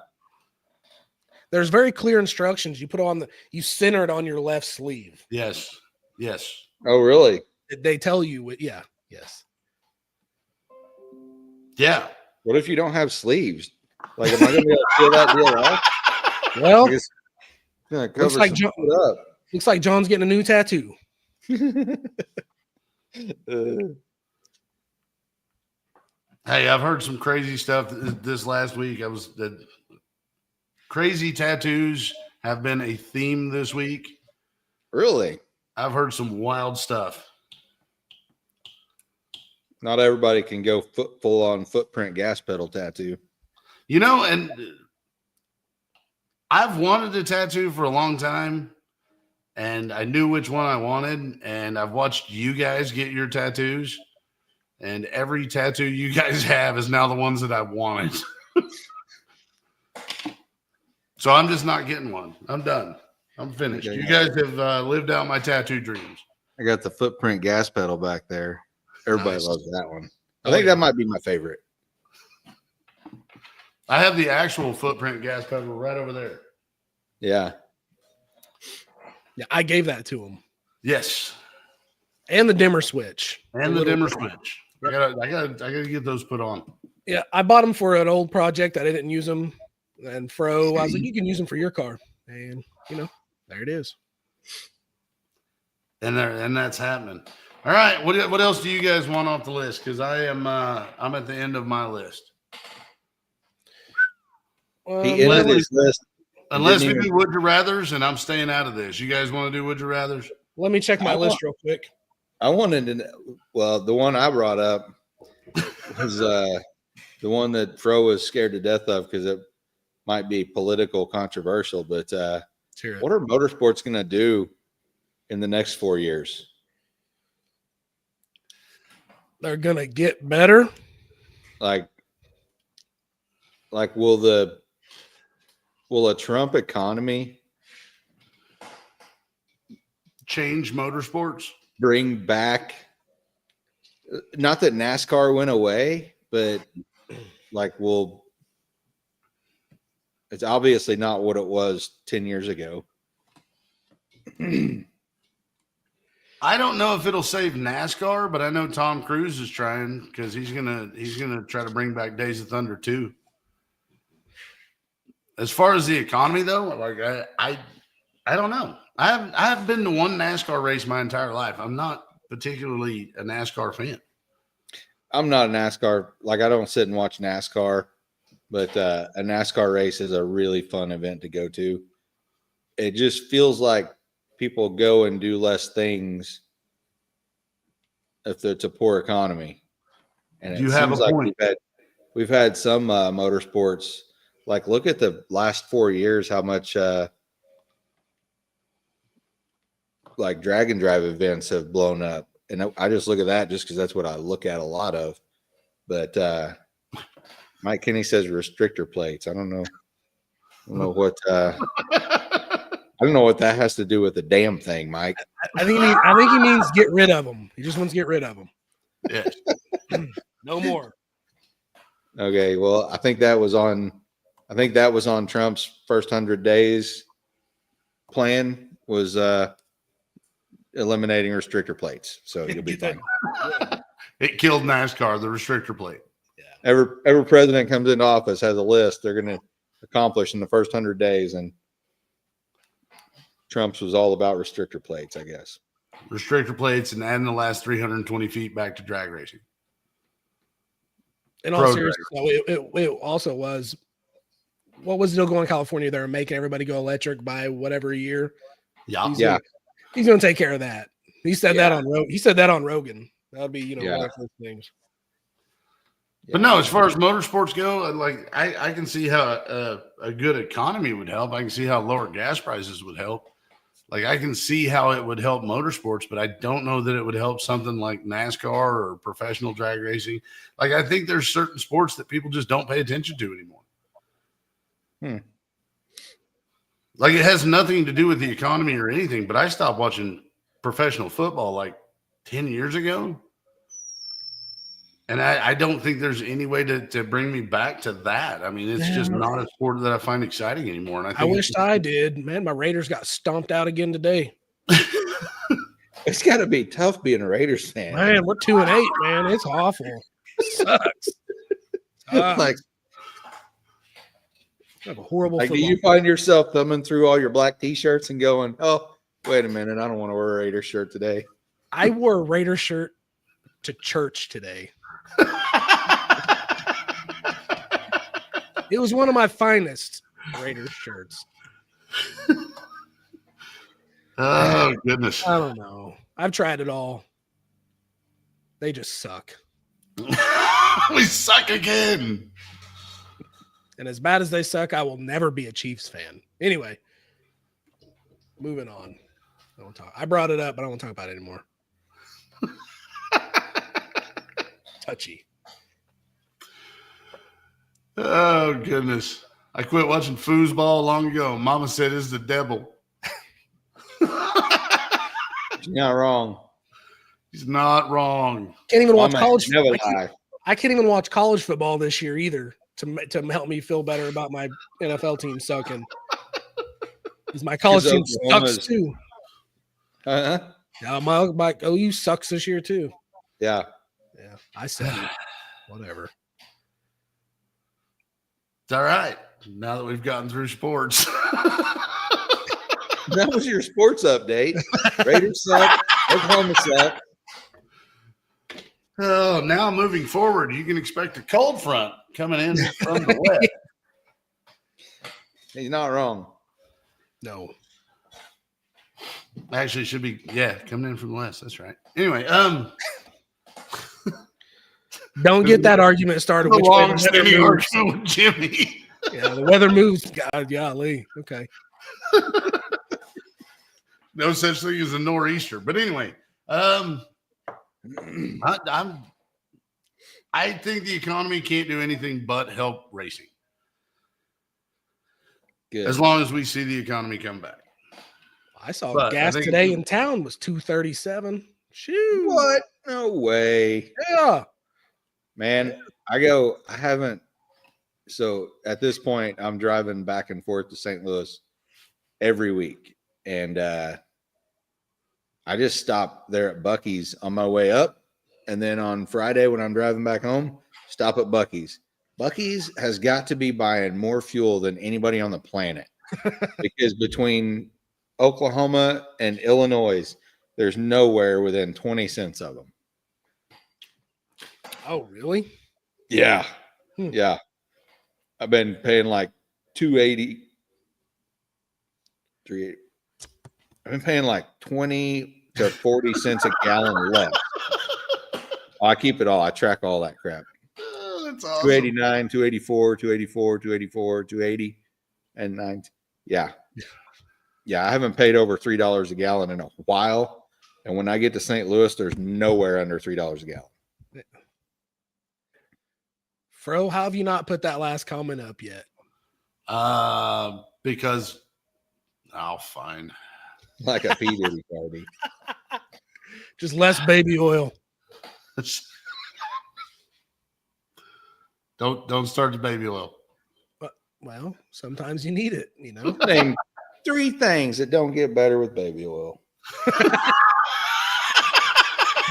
There's very clear instructions. You put on you center it on your left sleeve. Yes. Yes. Oh, really? They tell you, yeah, yes. Yeah. What if you don't have sleeves? Like, am I going to be able to peel that deal off? Well, It's going to looks cover like some John, shit up. looks like John's getting a new tattoo. Hey, I've heard some crazy stuff this last week. Crazy tattoos have been a theme this week. Really? I've heard some wild stuff. Not everybody can go full on footprint gas pedal tattoo. You know, and I've wanted a tattoo for a long time, and I knew which one I wanted, and I've watched you guys get your tattoos, and every tattoo you guys have is now the ones that I wanted. So I'm just not getting one. I'm done. I'm finished. Okay, You guys have lived out my tattoo dreams. I got the footprint gas pedal back there. Everybody Nice. loves that one. I Oh, think yeah. that might be my favorite. I have the actual footprint gas pedal right over there. Yeah. Yeah, I gave that to him. Yes. And the dimmer switch. And the little- dimmer switch. I gotta get those put on. Yeah, I bought them for an old project. I didn't use them. And Fro, I was like, you can use them for your car. And, there it is. And that's happening. All right. What else do you guys want off the list? Because I'm at the end of my list. He ended his list. Unless we Didn't do even- would you rathers, and I'm staying out of this. You guys want to do would you rathers? Let me check my I list real quick. I wanted to know, well, the one I brought up was the one that Fro was scared to death of because it might be political controversial, but Let's hear it. what are motorsports going to do in the next 4 years? They're going to get better. Like will a Trump economy Change motorsports. bring back, not that NASCAR went away, but like it's obviously not what it was 10 years ago. I don't know if it'll save NASCAR, but I know Tom Cruise is trying because he's gonna try to bring back Days of Thunder 2. As far as the economy, though, like I don't know. I haven't been to one NASCAR race my entire life. I'm not particularly a NASCAR fan. I'm not a NASCAR, like I don't sit and watch NASCAR, but a NASCAR race is a really fun event to go to. It just feels like people go and do less things if it's a poor economy. And You have a point. we've had some motorsports, like look at the last 4 years, how much like drag and drive events have blown up. And I just look at that just because that's what I look at a lot of. But Mike Kinney says restrictor plates. I don't know what I don't know what that has to do with the damn thing, Mike. I think he means get rid of them. He just wants to get rid of them. Yes. No more. Okay, well, I think that was on Trump's first 100 days plan was eliminating restrictor plates. So you'll be fine. It killed NASCAR, the restrictor plate. Every president comes into office has a list they're going to accomplish in the first 100 days, and Trump's was all about restrictor plates, I guess. Restrictor plates and adding the last 320 feet back to drag racing. In all Pro seriousness, though, it also was what was the deal going in California? They were making everybody go electric by whatever year. Yeah. Yeah. He's going to take care of that. He said Yeah. that on Rogan. He said that on Rogan. That would be, Yeah. one of those things. But no, as far as motorsports go, like I can see how a good economy would help. I can see how lower gas prices would help. Like I can see how it would help motorsports, but I don't know that it would help something like NASCAR or professional drag racing. Like I think there's certain sports that people just don't pay attention to anymore. Like it has nothing to do with the economy or anything, but I stopped watching professional football like 10 years ago. And I don't think there's any way to bring me back to that. I mean, it's just not a sport that I find exciting anymore. And I wished I did. Man, my Raiders got stomped out again today. It's got to be tough being a Raiders fan. Man, we're 2-8, man. It's awful. It sucks. Like, have a horrible do football. you find yourself thumbing through all your black T-shirts and going, "Oh, wait a minute, I don't want to wear a Raiders shirt today." I wore a Raider shirt to church today. It was one of my finest Raiders shirts. Oh, goodness. I don't know. I've tried it all. They just suck. We suck again. And as bad as they suck, I will never be a Chiefs fan. Anyway, moving on. I brought it up, but I don't want to talk about it anymore. Touchy. Oh, goodness. I quit watching foosball long ago. Mama said it's the devil. You're not wrong. He's not wrong. Can't even watch Mama college. never lie. I can't even watch college football this year either to help me feel better about my NFL team sucking. Because my college team sucks too. Uh-huh. Yeah, my OU sucks this year too. Yeah. Yeah, I said it. Whatever. It's all right. Now that we've gotten through sports. That was your sports update. Raiders suck. Oklahoma suck. Oh, now moving forward, you can expect a cold front coming in from the west. He's not wrong. No. Actually, it should be, coming in from the west. That's right. Anyway, Don't get that argument started. the Which way long the weather standing moves. argument with Jimmy. Yeah, the weather moves. God, golly. Okay. No such thing as a nor'easter. But anyway, I think the economy can't do anything but help racing. Good. As long as we see the economy come back. I saw But I gas think- today in town was $2.37. Shoot. What? No way. Yeah. Man, so at this point, I'm driving back and forth to St. Louis every week. And I just stopped there at Buc-ee's on my way up. And then on Friday, when I'm driving back home, stop at Buc-ee's. Buc-ee's has got to be buying more fuel than anybody on the planet. Because between Oklahoma and Illinois, there's nowhere within 20 cents of them. Oh, really? Yeah. Hmm. Yeah. I've been paying like $2.80. $3.80. I've been paying like 20 to 40 cents a gallon less. I keep it all. I track all that crap. Oh, that's awesome. 289, 284, 284, 284, 280, and 9. Yeah. Yeah. I haven't paid over $3 a gallon in a while. And when I get to St. Louis, there's nowhere under $3 a gallon. Fro, how have you not put that last comment up yet? Because fine. Like a P. Diddy party. Just less baby oil. Don't start the baby oil. Well, sometimes you need it, you know. Name 3 things that don't get better with baby oil.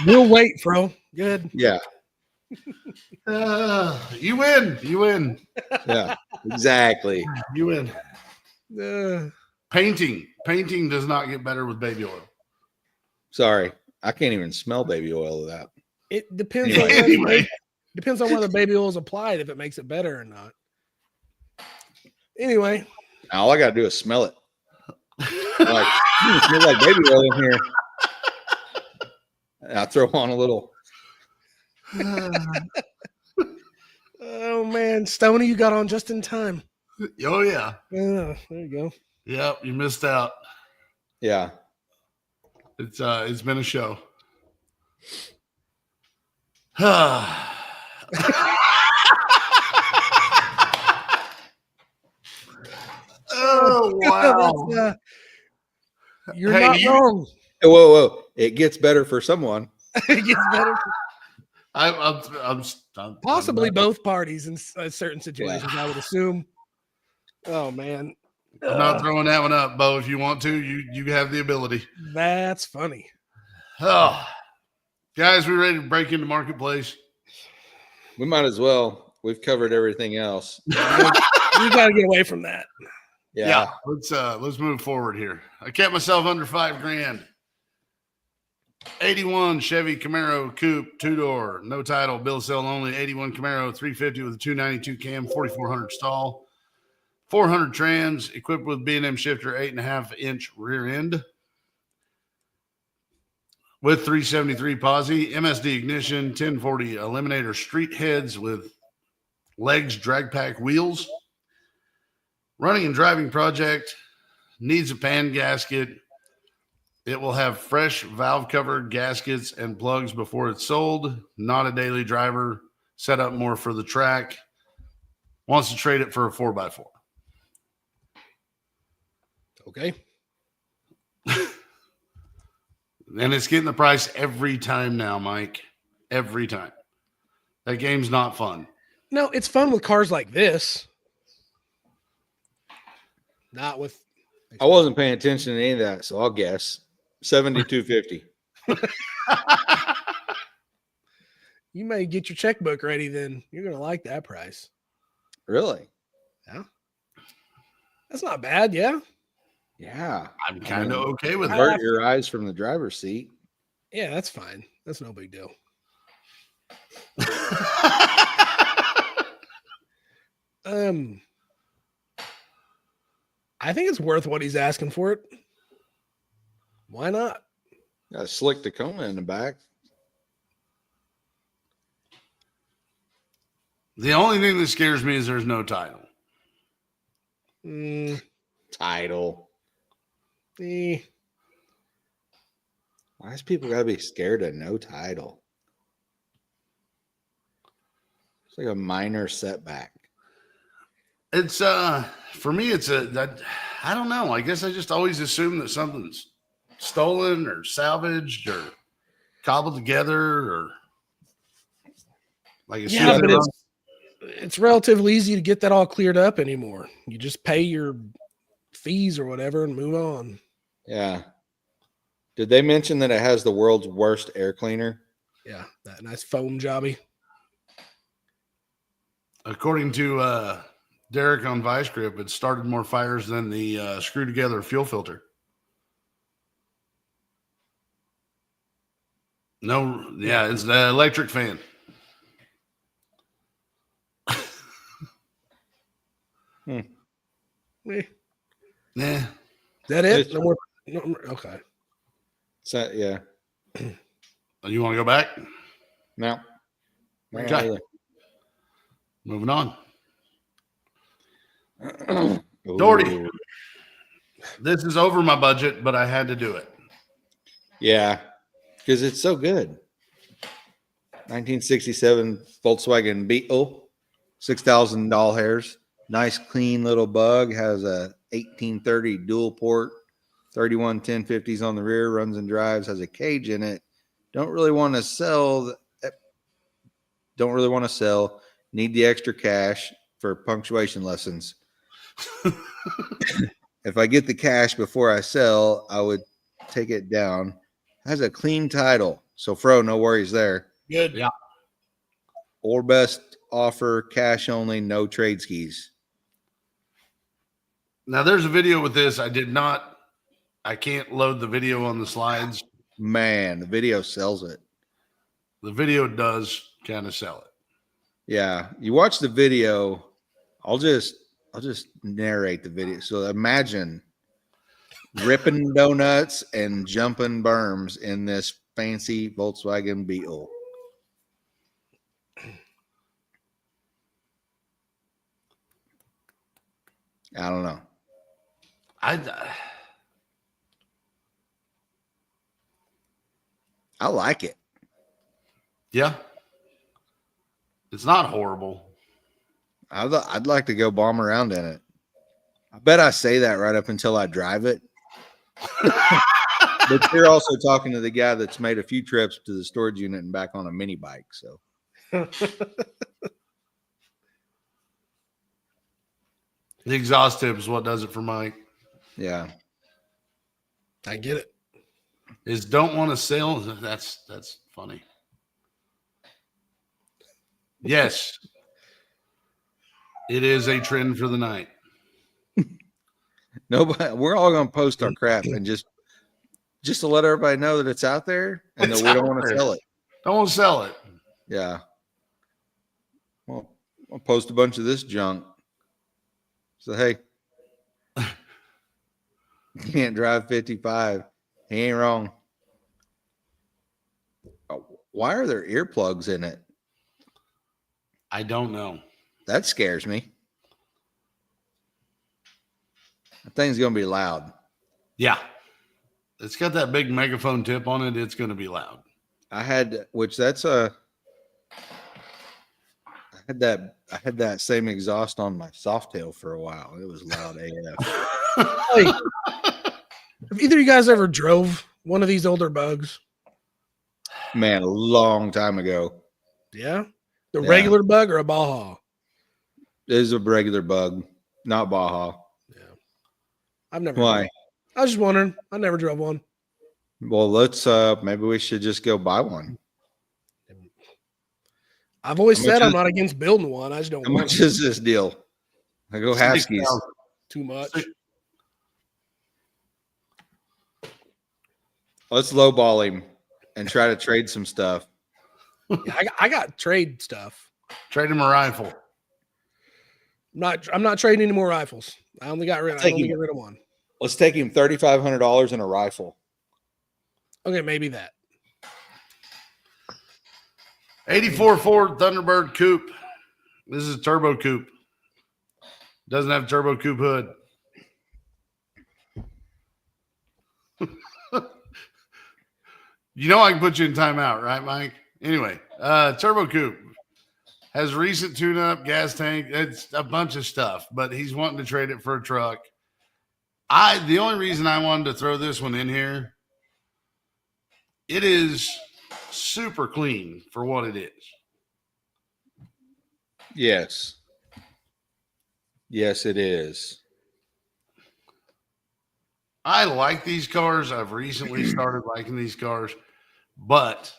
We'll wait, Fro. Good. Yeah. You win. You win. Yeah. Exactly. You win. Uh, Painting does not get better with baby oil. Sorry. I can't even smell baby oil without. it depends Anyway. depends on whether baby oil is applied, if it makes it better or not. Anyway, All I got to do is smell it. Like, it smells like baby oil in here. And I'll throw on a little. oh man, Stoney, you got on just in time. Oh yeah. Yeah, there you go. Yep. You missed out. Yeah. It's been a show. Oh wow. that's, you're Hey, not wrong. Whoa. It gets better for someone. It gets better. I'm Possibly both parties in certain situations, I would assume. Oh man, I'm not throwing that one up, Bo. If you want to, you have the ability. that's funny. Oh, guys, we ready to break into marketplace? We might as well. We've covered everything else. We got to get away from that. Yeah. Let's move forward here. I kept myself under $5,000. 81 Chevy Camaro Coupe, 2-door, no title, bill sale only. 81 Camaro 350 with a 292 cam, 4400 stall, 400 trans, equipped with B&M shifter, 8.5-inch rear end, with 373 posi, MSD ignition, 1040 Eliminator street heads with legs drag pack wheels. Running and driving project, needs a pan gasket. It will have fresh valve cover gaskets and plugs before it's sold. Not a daily driver. Set up more for the track. Wants to trade it for a 4x4. Okay. And it's getting the price every time now, Mike. Every time. That game's not fun. No, it's fun with cars like this. Not with. I wasn't paying attention to any of that, so I'll guess 7250. You may get your checkbook ready. Then you're gonna like that price. Really? Yeah. That's not bad. Yeah. Yeah. I'm kind of okay with Avert that. your eyes from the driver's seat. Yeah, that's fine. That's no big deal. I think it's worth what he's asking for it. Why not? Got a slick Tacoma in the back. The only thing that scares me is there's no title. Title. Eh. Why does people gotta be scared of no title? It's like a minor setback. It's for me, I don't know. I guess I just always assume that something's stolen or salvaged or cobbled together or like Yeah, but it's relatively easy to get that all cleared up anymore. You just pay your fees or whatever and move on. Yeah. Did they mention that it has the world's worst air cleaner? Yeah, that nice foam jobby. According to Derek on Vice Grip, it started more fires than the screw together fuel filter. No, yeah, it's the electric fan. Eh. Yeah. Is that it? It's- No more. Okay. So, yeah. You want to go back? No. Not Okay. really. Moving on. Doherty. Ooh. This is over my budget, but I had to do it. Yeah. Because it's so good. 1967 Volkswagen Beetle, 6,000 doll hairs. Nice, clean little bug. Has a 1830 dual port, 31 1050s on the rear. Runs and drives. Has a cage in it. Don't really want to sell. Need the extra cash for punctuation lessons. If I get the cash before I sell, I would take it down. Has a clean title. So, Fro, no worries there. Good. Yeah. Or best offer, cash only, no trade skis. Now, there's a video with this. I can't load the video on the slides. Man, the video sells it. The video does kind of sell it. Yeah. You watch the video. I'll just narrate the video. So imagine ripping donuts and jumping berms in this fancy Volkswagen Beetle. I don't know. I like it. Yeah. It's not horrible. I'd like to go bomb around in it. I bet I say that right up until I drive it. But you're also talking to the guy that's made a few trips to the storage unit and back on a mini bike. So The exhaust tip is what does it for Mike. yeah. I get it. Is don't want to sell. That's funny. Yes. It is a trend for the night. Nobody, we're all gonna post our crap and just to let everybody know that it's out there and It's that we don't out want to there. sell it. Don't want to sell it. Yeah. Well, I'll post a bunch of this junk. So hey, you can't drive 55. He ain't wrong. Oh, why are there earplugs in it? I don't know. That scares me. That thing's gonna be loud. Yeah. It's got that big megaphone tip on it. It's going to be loud. I had that same exhaust on my Softail for a while. It was loud AF. Hey, have either of you guys ever drove one of these older bugs? Man, a long time ago. Yeah. The Yeah. regular bug or a Baja? It is a regular bug, not Baja. Yeah. I've never. Why? I was just wondering. I never drove one. Well, let's maybe we should just go buy one. I've always How said much I'm is- not against building one. I just don't How want much it. is this deal? I go Haskies. Too much. Let's lowball him and try to trade some stuff. Yeah, I got trade stuff. Trade him a rifle. I'm not trading any more rifles. I only got rid of one. Let's take him $3,500 in a rifle. Okay, maybe that. 84 Ford Thunderbird coupe. This is a turbo coupe. Doesn't have a turbo coupe hood. You know I can put you in timeout, right, Mike? Anyway, turbo coupe has recent tune-up, gas tank. It's a bunch of stuff, but he's wanting to trade it for a truck. The only reason I wanted to throw this one in here, it is super clean for what it is. Yes. Yes, it is. I like these cars. I've recently started liking these cars, but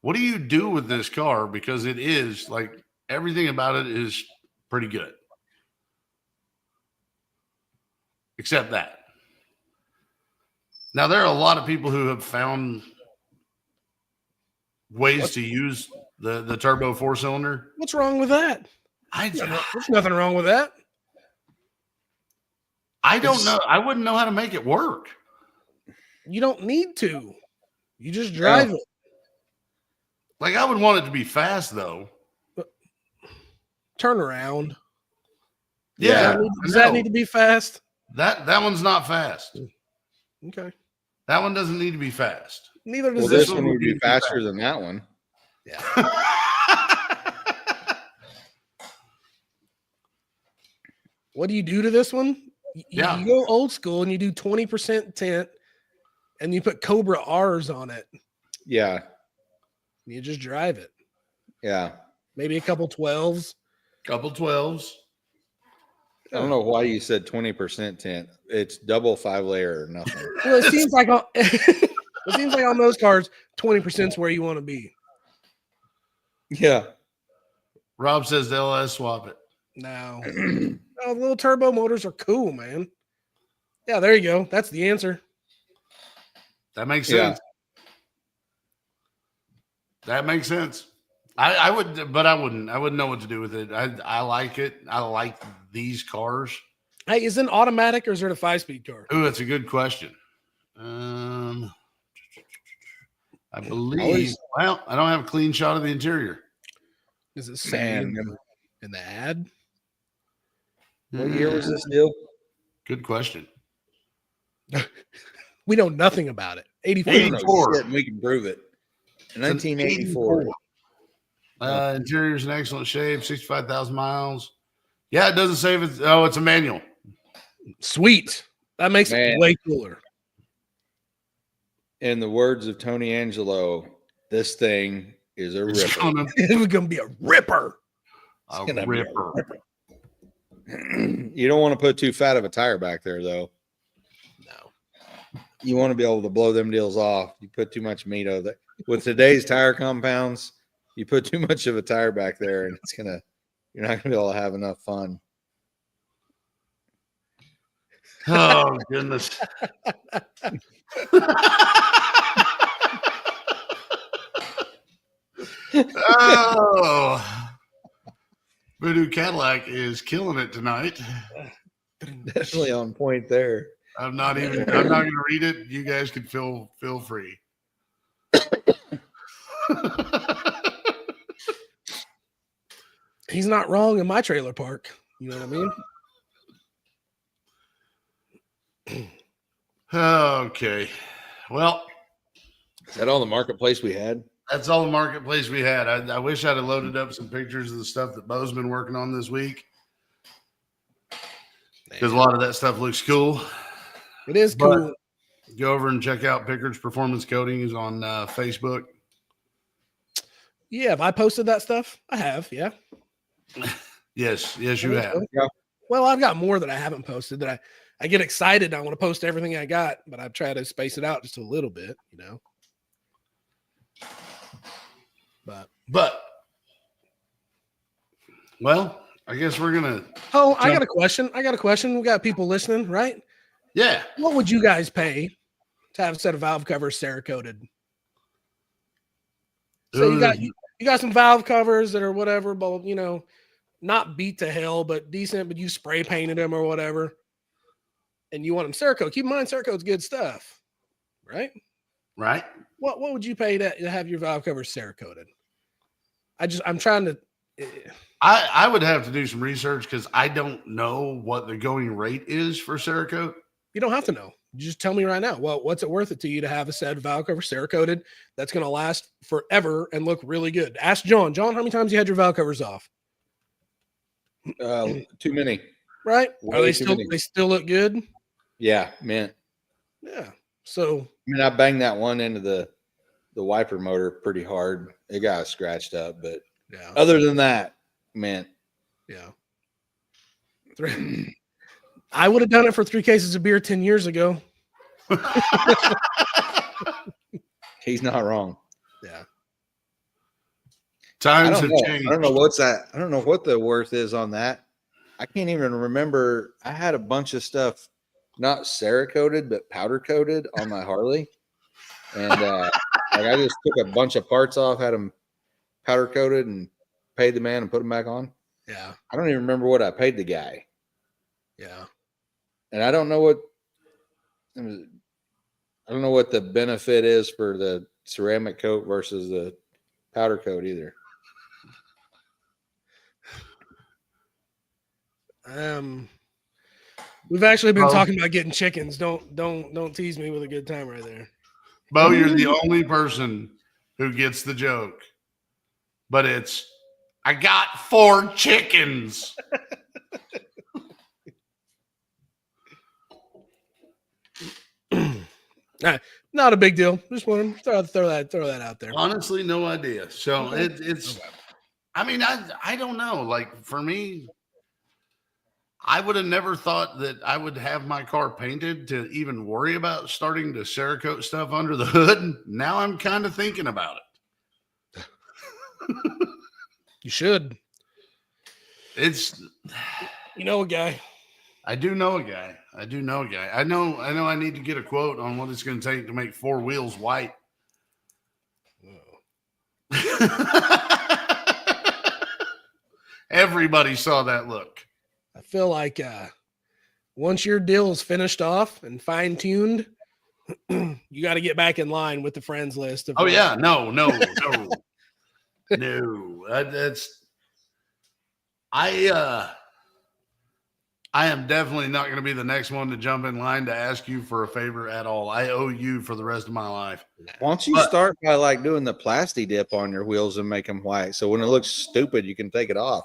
what do you do with this car? Because it is like everything about it is pretty good, except that. Now, there are a lot of people who have found ways to use the turbo 4-cylinder. What's wrong with that? There's nothing wrong with that. I don't know. I wouldn't know how to make it work. You don't need to. You just drive it. Like, I would want it to be fast, though. Turn around. Yeah. Does that need to be fast? That one's not fast. Okay. That one doesn't need to be fast. Neither does Well, this this one would be faster than that one. Yeah. What do you do to this one? You go old school and you do 20% tint and you put Cobra R's on it. Yeah. You just drive it. Yeah. Maybe a couple 12s. Couple 12s. I don't know why you said 20% tint. It's double 5-layer or nothing. Well, it seems like on those cars, 20% is where you want to be. Yeah. Rob says the LS swap it. No. Oh, little turbo motors are cool, man. Yeah, there you go. That's the answer. That makes Yeah. sense. That makes sense. I would, but I wouldn't. I wouldn't know what to do with it. I like it. I like these cars. Hey, is it an automatic or is it a 5-speed car? Ooh, that's a good question. I believe. Well, I don't have a clean shot of the interior. Is it saying Man. in the ad? What year was this deal? Good question. We know nothing about it. 84. 84. Shit, we can prove it. It's an 1984. Interior's in excellent shape. 65,000 miles. Yeah, it doesn't say if it's. Oh, it's a manual. Sweet. That makes Man. it way cooler. In the words of Tony Angelo, this thing is a It's ripper. gonna, It's gonna be a ripper. a gonna be a ripper. You don't want to put too fat of a tire back there, though. No. You want to be able to blow them deals off. You put too much meat over there. With today's tire compounds, you put too much of a tire back there, and you're not gonna be able to have enough fun. Oh goodness. Oh, Voodoo Cadillac is killing it tonight. Definitely on point there. I'm not gonna read it. You guys can feel free. He's not wrong in my trailer park. You know what I mean? Okay. Well, Is that all the marketplace we had? that's all the marketplace we had. I wish I'd have loaded up some pictures of the stuff that Bo's been working on this week, because a lot of that stuff looks cool. It is But- cool. Go over and check out Pickard's Performance Coatings on Facebook. Yeah, have I posted that stuff? I have, yeah. Yes, you have. Well, I've got more that I haven't posted that I get excited. I want to post everything I got, but I try to space it out just a little bit, you know. But well, I guess we're gonna. Oh, I got a question. We got people listening, right? Yeah. What would you guys pay to have a set of valve covers Cerakoted? So you got some valve covers that are whatever, but you know, not beat to hell, but decent, but you spray painted them or whatever, and you want them Cerakote. Keep in mind, Cerakote's good stuff, right? Right. What would you pay to have your valve covers Cerakoted? I'm trying to. I would have to do some research because I don't know what the going rate is for Cerakote. You don't have to know. You just tell me right now. Well, what's it worth it to you to have a set of valve cover Cerakoted that's going to last forever and look really good? Ask John. John, how many times you had your valve covers off? Too many. Right? Way Are they too still many. they still look good? Yeah, man. Yeah. So I mean, I banged that one into the wiper motor pretty hard. It got scratched up, but yeah, other than that, man, yeah. I would have done it for 3 cases of beer 10 years ago. he's not wrong. Yeah. Times I have don't know. changed. I don't know what's that. I don't know what the worth is on that. I can't even remember. I had a bunch of stuff, not Cerakoted, but powder coated on my Harley. And like I just took a bunch of parts off, had them powder coated, and paid the man and put them back on. Yeah. I don't even remember what I paid the guy. Yeah. And I don't know what the benefit is for the ceramic coat versus the powder coat either. We've actually been Well- talking about getting chickens. Don't tease me with a good time right there. Bo, you're the only person who gets the joke. But it's, I got 4 chickens. Not a big deal. Just want to throw that out there. Honestly, no idea. So Okay. it's, I mean, I don't know. Like for me, I would have never thought that I would have my car painted to even worry about starting to Cerakote stuff under the hood. Now I'm kind of thinking about it. You should. It's, You know a guy. I do know a guy. I know I need to get a quote on what it's going to take to make 4 wheels white. Everybody saw that look. I feel like once your deal is finished off and fine tuned, you got to get back in line with the friends list. Of Oh yeah, no. That's I am definitely not going to be the next one to jump in line to ask you for a favor at all. I owe you for the rest of my life. Why don't you start by like doing the plasti dip on your wheels and make them white? So when it looks stupid, you can take it off.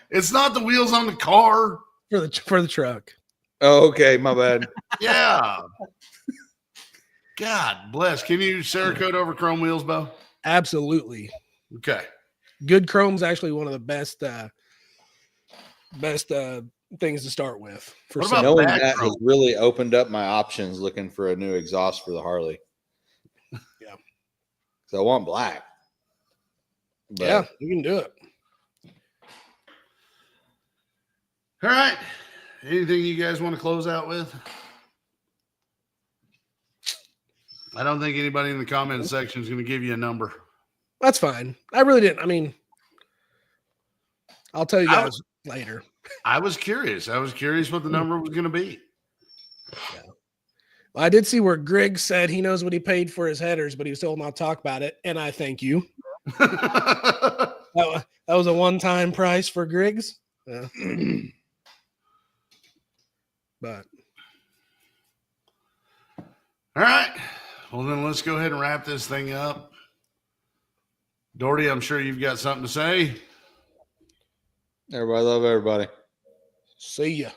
It's not the wheels on the car. for the truck. Oh, okay, my bad. Yeah. God bless. Can you Cerakote over chrome wheels, Bo? Absolutely. Okay. Good chrome's actually one of the best things to start with. For What about sale. Knowing back that chrome? has really opened up my options looking for a new exhaust for the Harley. Yeah. So I want black. But Yeah, you can do it. All right. Anything you guys want to close out with? I don't think anybody in the comment section is going to give you a number. That's fine. I really didn't. I mean, I'll tell you I- guys later. I was curious. I was curious what the number was going to be. Well, I did see where Griggs said he knows what he paid for his headers, but he was told not to talk about it. And I thank you. That was a one-time price for Griggs. Yeah. But All right. Well, then let's go ahead and wrap this thing up. Doherty, I'm sure you've got something to say. everybody love everybody. see ya.